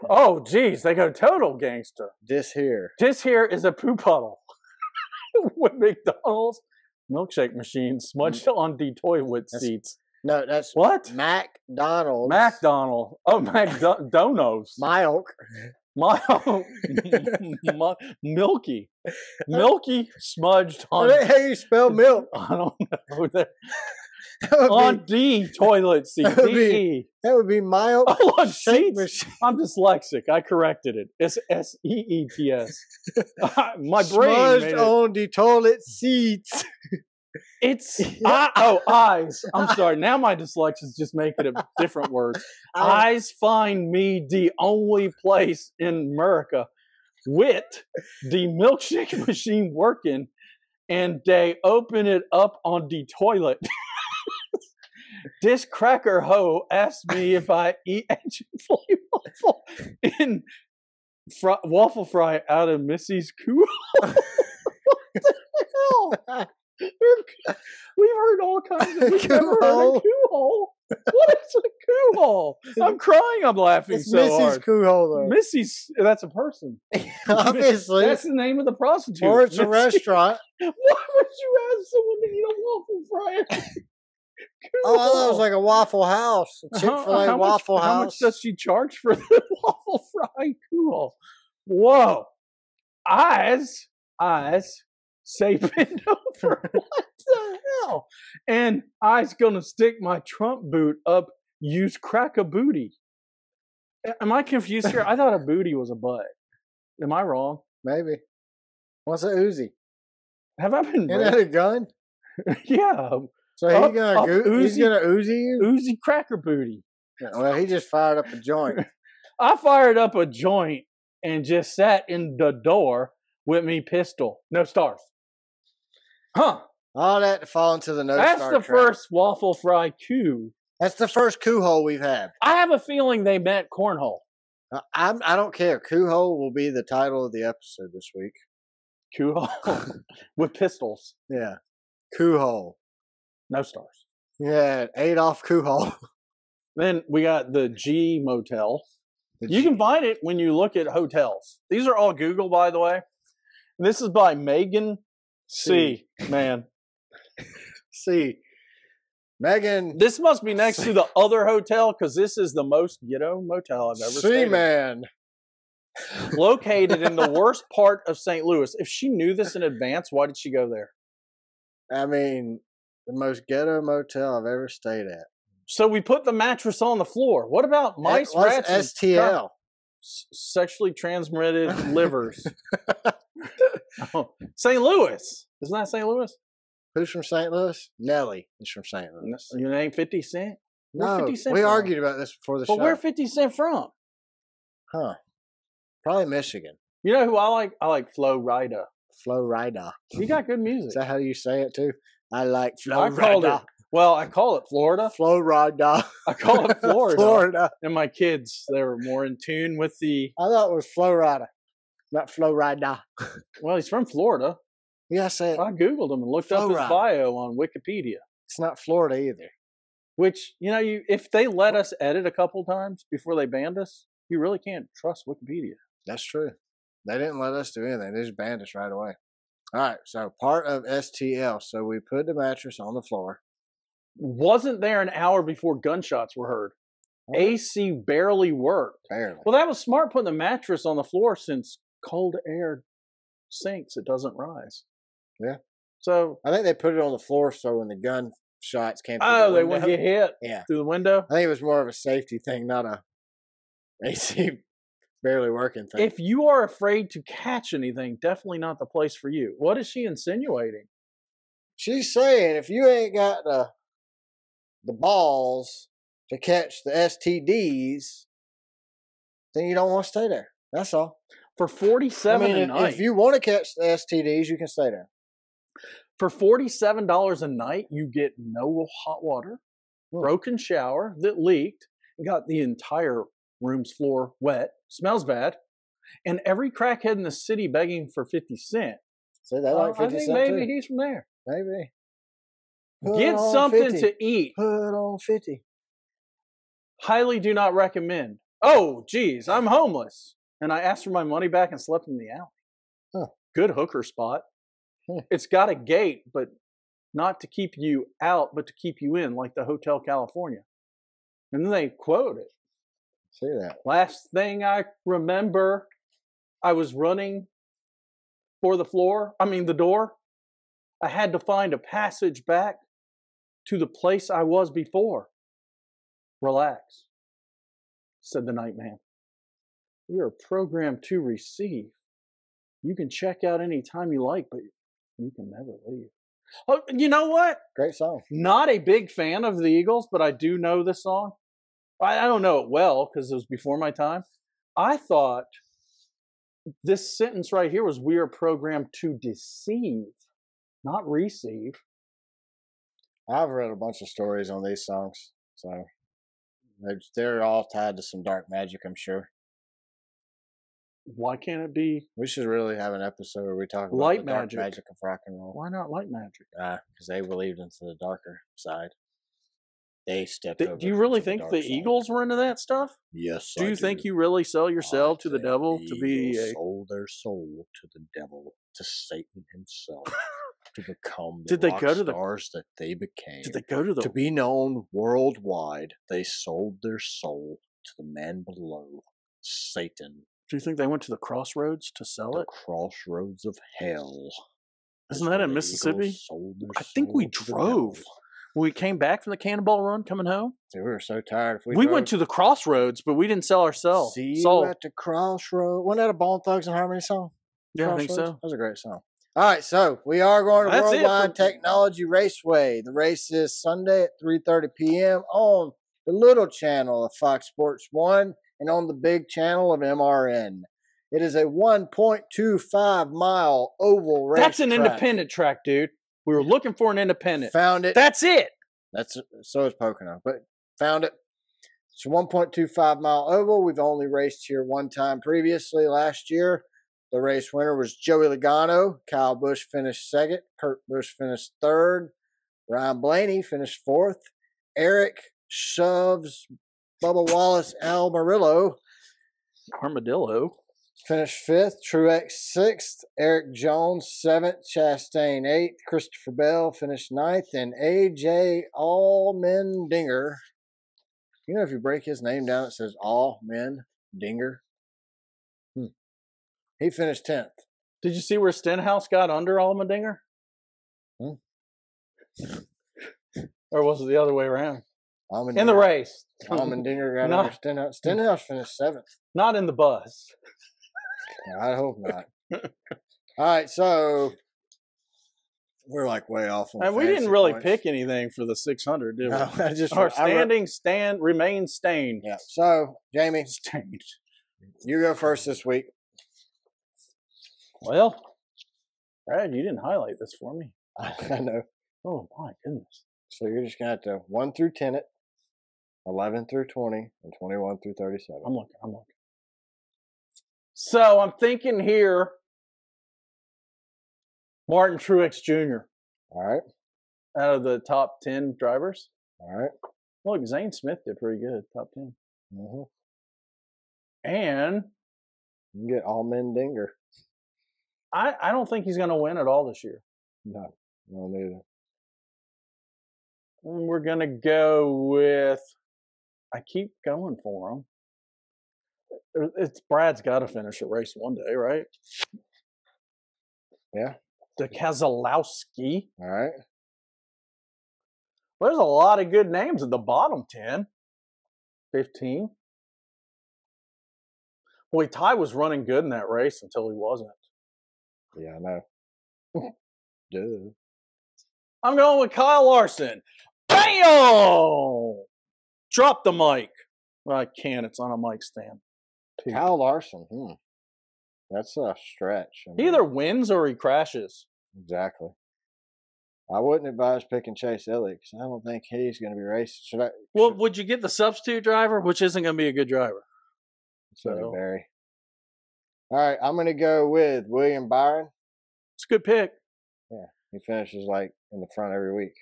Oh, geez. They go total gangster. This here is a poo puddle with McDonald's milkshake machine smudged on the toilet seats. No, that's what? McDonald's. McDonald. Oh, McDonald's. Milk. Milky smudged on. How do you spell milk? I don't know. On D toilet seat. That would be mild. Oh, on seats. I'm dyslexic. I corrected it. It's SEETS. My brain smudged on the toilet seats. It's eyes. I'm sorry. Now my dyslexia is just making it different words. Eyes find me the only place in America with the milkshake machine working, and they open it up on the toilet. This cracker hoe asked me if I eat waffle in waffle fry out of Missy's Cool. What the hell? We've heard all kinds of we've never heard a coo hole. What is a coo hole? I'm crying. I'm laughing it's so Missy's hard. Coo hole, though. Missy's. That's a person. Obviously, that's the name of the prostitute. Or it's a restaurant. Why would you ask someone to eat a waffle fry? Oh, I thought it was like a Waffle House, a Chick-fil-A Waffle House. How much does she charge for the waffle fry coo hole? Whoa! Eyes. Say bend over. What the hell? And I's gonna stick my Trump boot up. Use crack a booty. Am I confused here? I thought a booty was a butt. Am I wrong? Maybe. What's a Uzi? Have I been? Isn't that a gun? Yeah. So he's gonna Uzi you? Uzi cracker booty. Yeah, well, he just fired up a joint. I fired up a joint and just sat in the door with me pistol. No stars. Huh. All that to fall into the That's star the trap. first waffle fry coup. That's the first coup hole we've had. I have a feeling they meant cornhole. I don't care. Coup hole will be the title of the episode this week. Coup hole with pistols. Yeah. Coup hole. No stars. Yeah, Adolf coup hole. Then we got the G Motel. You can find it when you look at hotels. These are all Google, by the way. And this is by Megan C. Man. C. Megan. This must be next to the other hotel because this is the most ghetto motel I've ever stayed in. C-Man. Located in the worst part of St. Louis. If she knew this in advance, why did she go there? I mean, the most ghetto motel I've ever stayed at. So we put the mattress on the floor. What about mice, rats, STL? Sexually transmitted livers. St. Louis. Isn't that St. Louis? Who's from St. Louis? Nelly is from St. Louis. Your name 50 Cent? No, 50 Cent we from? argued about this before the show. But where 50 Cent from? Huh. Probably Michigan. You know who I like? I like Flo Rida. Flo Rida. He got good music. Is that how you say it too? I like Flo Rida. I call it Florida. Flo Rida. I call it Florida. Florida. And my kids, they were more in tune with the... I thought it was Flo Rida, not Flo Rida. Well, he's from Florida. Yeah, I said. I Googled him and looked up his bio on Wikipedia. It's not Florida either. Which, if they let us edit a couple times before they banned us, you really can't trust Wikipedia. That's true. They didn't let us do anything. They just banned us right away. All right, so part of STL. So we put the mattress on the floor. Wasn't there an hour before gunshots were heard. What? AC barely worked. Barely. Well, that was smart putting the mattress on the floor since cold air sinks, it doesn't rise. Yeah. So I think they put it on the floor so when the gunshots came through the window, they wouldn't get hit through the window? I think it was more of a safety thing, not a AC barely working thing. If you are afraid to catch anything, definitely not the place for you. What is she insinuating? She's saying if you ain't got the balls to catch the STDs, then you don't want to stay there. That's all. For $47 a night. If you want to catch the STDs, you can stay there. For $47 a night, you get no hot water, broken shower that leaked, and got the entire room's floor wet, smells bad, and every crackhead in the city begging for 50 cents. So they like 50 I think cent maybe too. He's from there. Maybe. Get something 50. to eat. Put on 50. Highly do not recommend. Oh, geez, I'm homeless. And I asked for my money back and slept in the alley. Huh. Good hooker spot. It's got a gate, but not to keep you out, but to keep you in, like the Hotel California. And then they quote it. See that. Last thing I remember, I was running for the door. I had to find a passage back to the place I was before. Relax, said the night man. We are programmed to receive. You can check out any time you like, but you can never leave. Oh, you know what? Great song. Not a big fan of the Eagles, but I do know this song. I don't know it well because it was before my time. I thought this sentence right here was, we are programmed to deceive, not receive. I've read a bunch of stories on these songs, so they're all tied to some dark magic, I'm sure. Why can't it be? We should really have an episode where we talk about light the magic. Dark magic of rock and roll. Why not light magic? Because they believed into the darker side. They stepped over. Do you really think the Eagles were into that stuff? Yes. Do you think you really sell yourself to the devil to be sold their soul to the devil, to Satan himself, to become the rock stars that they became? Did they go to the... To be known worldwide, they sold their soul to the man below, Satan. Do you think they went to the crossroads to sell it? The crossroads of hell. Isn't that in Mississippi? I think we drove. When we came back from the Cannonball Run coming home. Dude, we were so tired. We went to the crossroads, but we didn't sell ourselves. See you at the crossroads. Wasn't that a Bone Thugs and Harmony song? Yeah, I think so. That was a great song. All right, so we are going to Worldwide Technology Raceway. The race is Sunday at 3:30 p.m. on the little channel of Fox Sports 1 and on the big channel of MRN. It is a 1.25-mile oval race. That's an independent track, dude. We were looking for an independent. Found it. That's it. So is Pocono, but found it. It's a 1.25-mile oval. We've only raced here one time previously last year. The race winner was Joey Logano. Kyle Busch finished second. Kurt Busch finished third. Ryan Blaney finished fourth. Eric Shoves Bubba Wallace Armadillo finished fifth. Truex sixth. Eric Jones seventh. Chastain eighth. Christopher Bell finished ninth. And AJ Allmendinger. You know, if you break his name down, it says Allmendinger. He finished 10th. Did you see where Stenhouse got under Allmendinger? Or was it the other way around? In the race. Allmendinger got under Stenhouse. Stenhouse finished 7th. Not in the bus. I hope not. All right, so we're like way off. And we didn't really pick anything for the 600, did we? No, our remain stained. Yeah. So, Jamie, you go first this week. Well, Brad, you didn't highlight this for me. I know. Oh, my goodness. So you're just going to have to 1 through 10 it, 11 through 20, and 21 through 37. I'm looking. So I'm thinking here, Martin Truex Jr. All right. Out of the top 10 drivers. All right. Look, Zane Smith did pretty good, top 10. Mm-hmm. And you can get Allmendinger. I don't think he's going to win at all this year. No, neither. And we're going to go with, I keep going for him. Brad's got to finish a race one day, right? Yeah. The Keselowski. All right. There's a lot of good names at the bottom 10, 15. Boy, Ty was running good in that race until he wasn't. Yeah, I know. Duh. I'm going with Kyle Larson. Bam! Drop the mic. Well, I can't. It's on a mic stand. Kyle Larson. That's a stretch. He either wins or he crashes. Exactly. I wouldn't advise picking Chase Elliott because I don't think he's going to be racing. Would you get the substitute driver, which isn't going to be a good driver? So, Barry. All right, I'm going to go with William Byron. It's a good pick. Yeah, he finishes like in the front every week.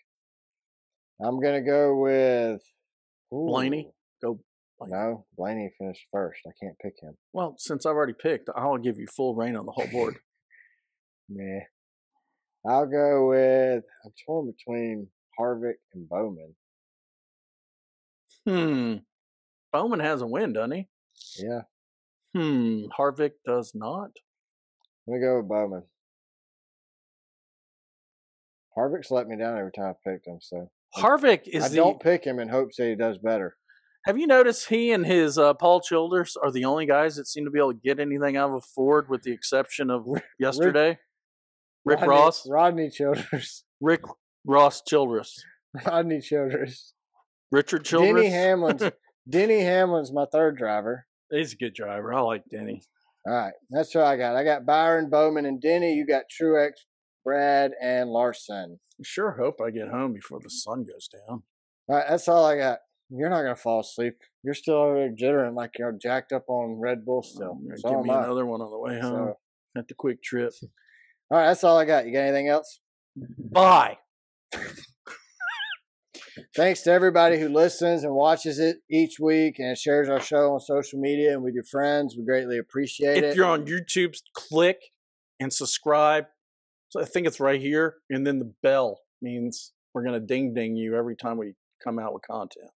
I'm going to go with Blaney. Go. Blaney. No, Blaney finished first. I can't pick him. Well, since I've already picked, I'll give you full reign on the whole board. Yeah. I'll go with, I'm torn between Harvick and Bowman. Bowman has a win, doesn't he? Yeah. Harvick does not. I'm going to go with Bowman. Harvick's let me down every time I picked him, so. Harvick is I don't pick him in hopes that he does better. Have you noticed he and his Paul Childers are the only guys that seem to be able to get anything out of a Ford with the exception of yesterday? Rick Ross? Rodney Childers. Rick Ross Childress. Rodney Childers. Richard Childress? Denny Hamlin's my third driver. He's a good driver. I like Denny. All right. That's what I got. I got Byron, Bowman, and Denny. You got Truex, Brad, and Larson. I sure hope I get home before the sun goes down. All right. That's all I got. You're not going to fall asleep. You're still over there jittering like you're jacked up on Red Bull still. Give me another one on the way home at the quick trip. All right. That's all I got. You got anything else? Bye. Thanks to everybody who listens and watches it each week and shares our show on social media and with your friends. We greatly appreciate it. If you're on YouTube, click and subscribe. So I think it's right here. And then the bell means we're going to ding you every time we come out with content.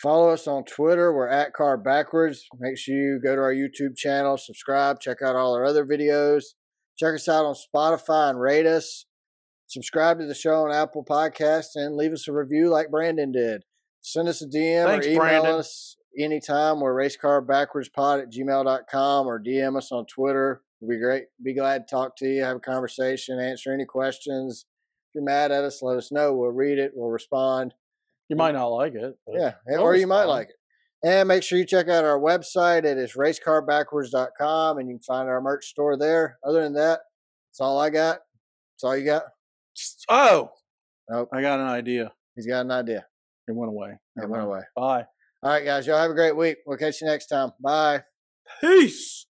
Follow us on Twitter. We're at Car Backwards. Make sure you go to our YouTube channel, subscribe, check out all our other videos. Check us out on Spotify and rate us. Subscribe to the show on Apple Podcasts and leave us a review like Brandon did. Send us a DM or email us anytime. We're racecarbackwards.pod@gmail.com or DM us on Twitter. It'll be great. Be glad to talk to you, have a conversation, answer any questions. If you're mad at us, let us know. We'll read it. We'll respond. You might not like it. Yeah, or you might like it. And make sure you check out our website. It is racecarbackwards.com, and you can find our merch store there. Other than that, that's all I got. That's all you got? Oh. Nope. I got an idea. He's got an idea. It went away. It went away. Bye. All right, guys. Y'all have a great week. We'll catch you next time. Bye. Peace.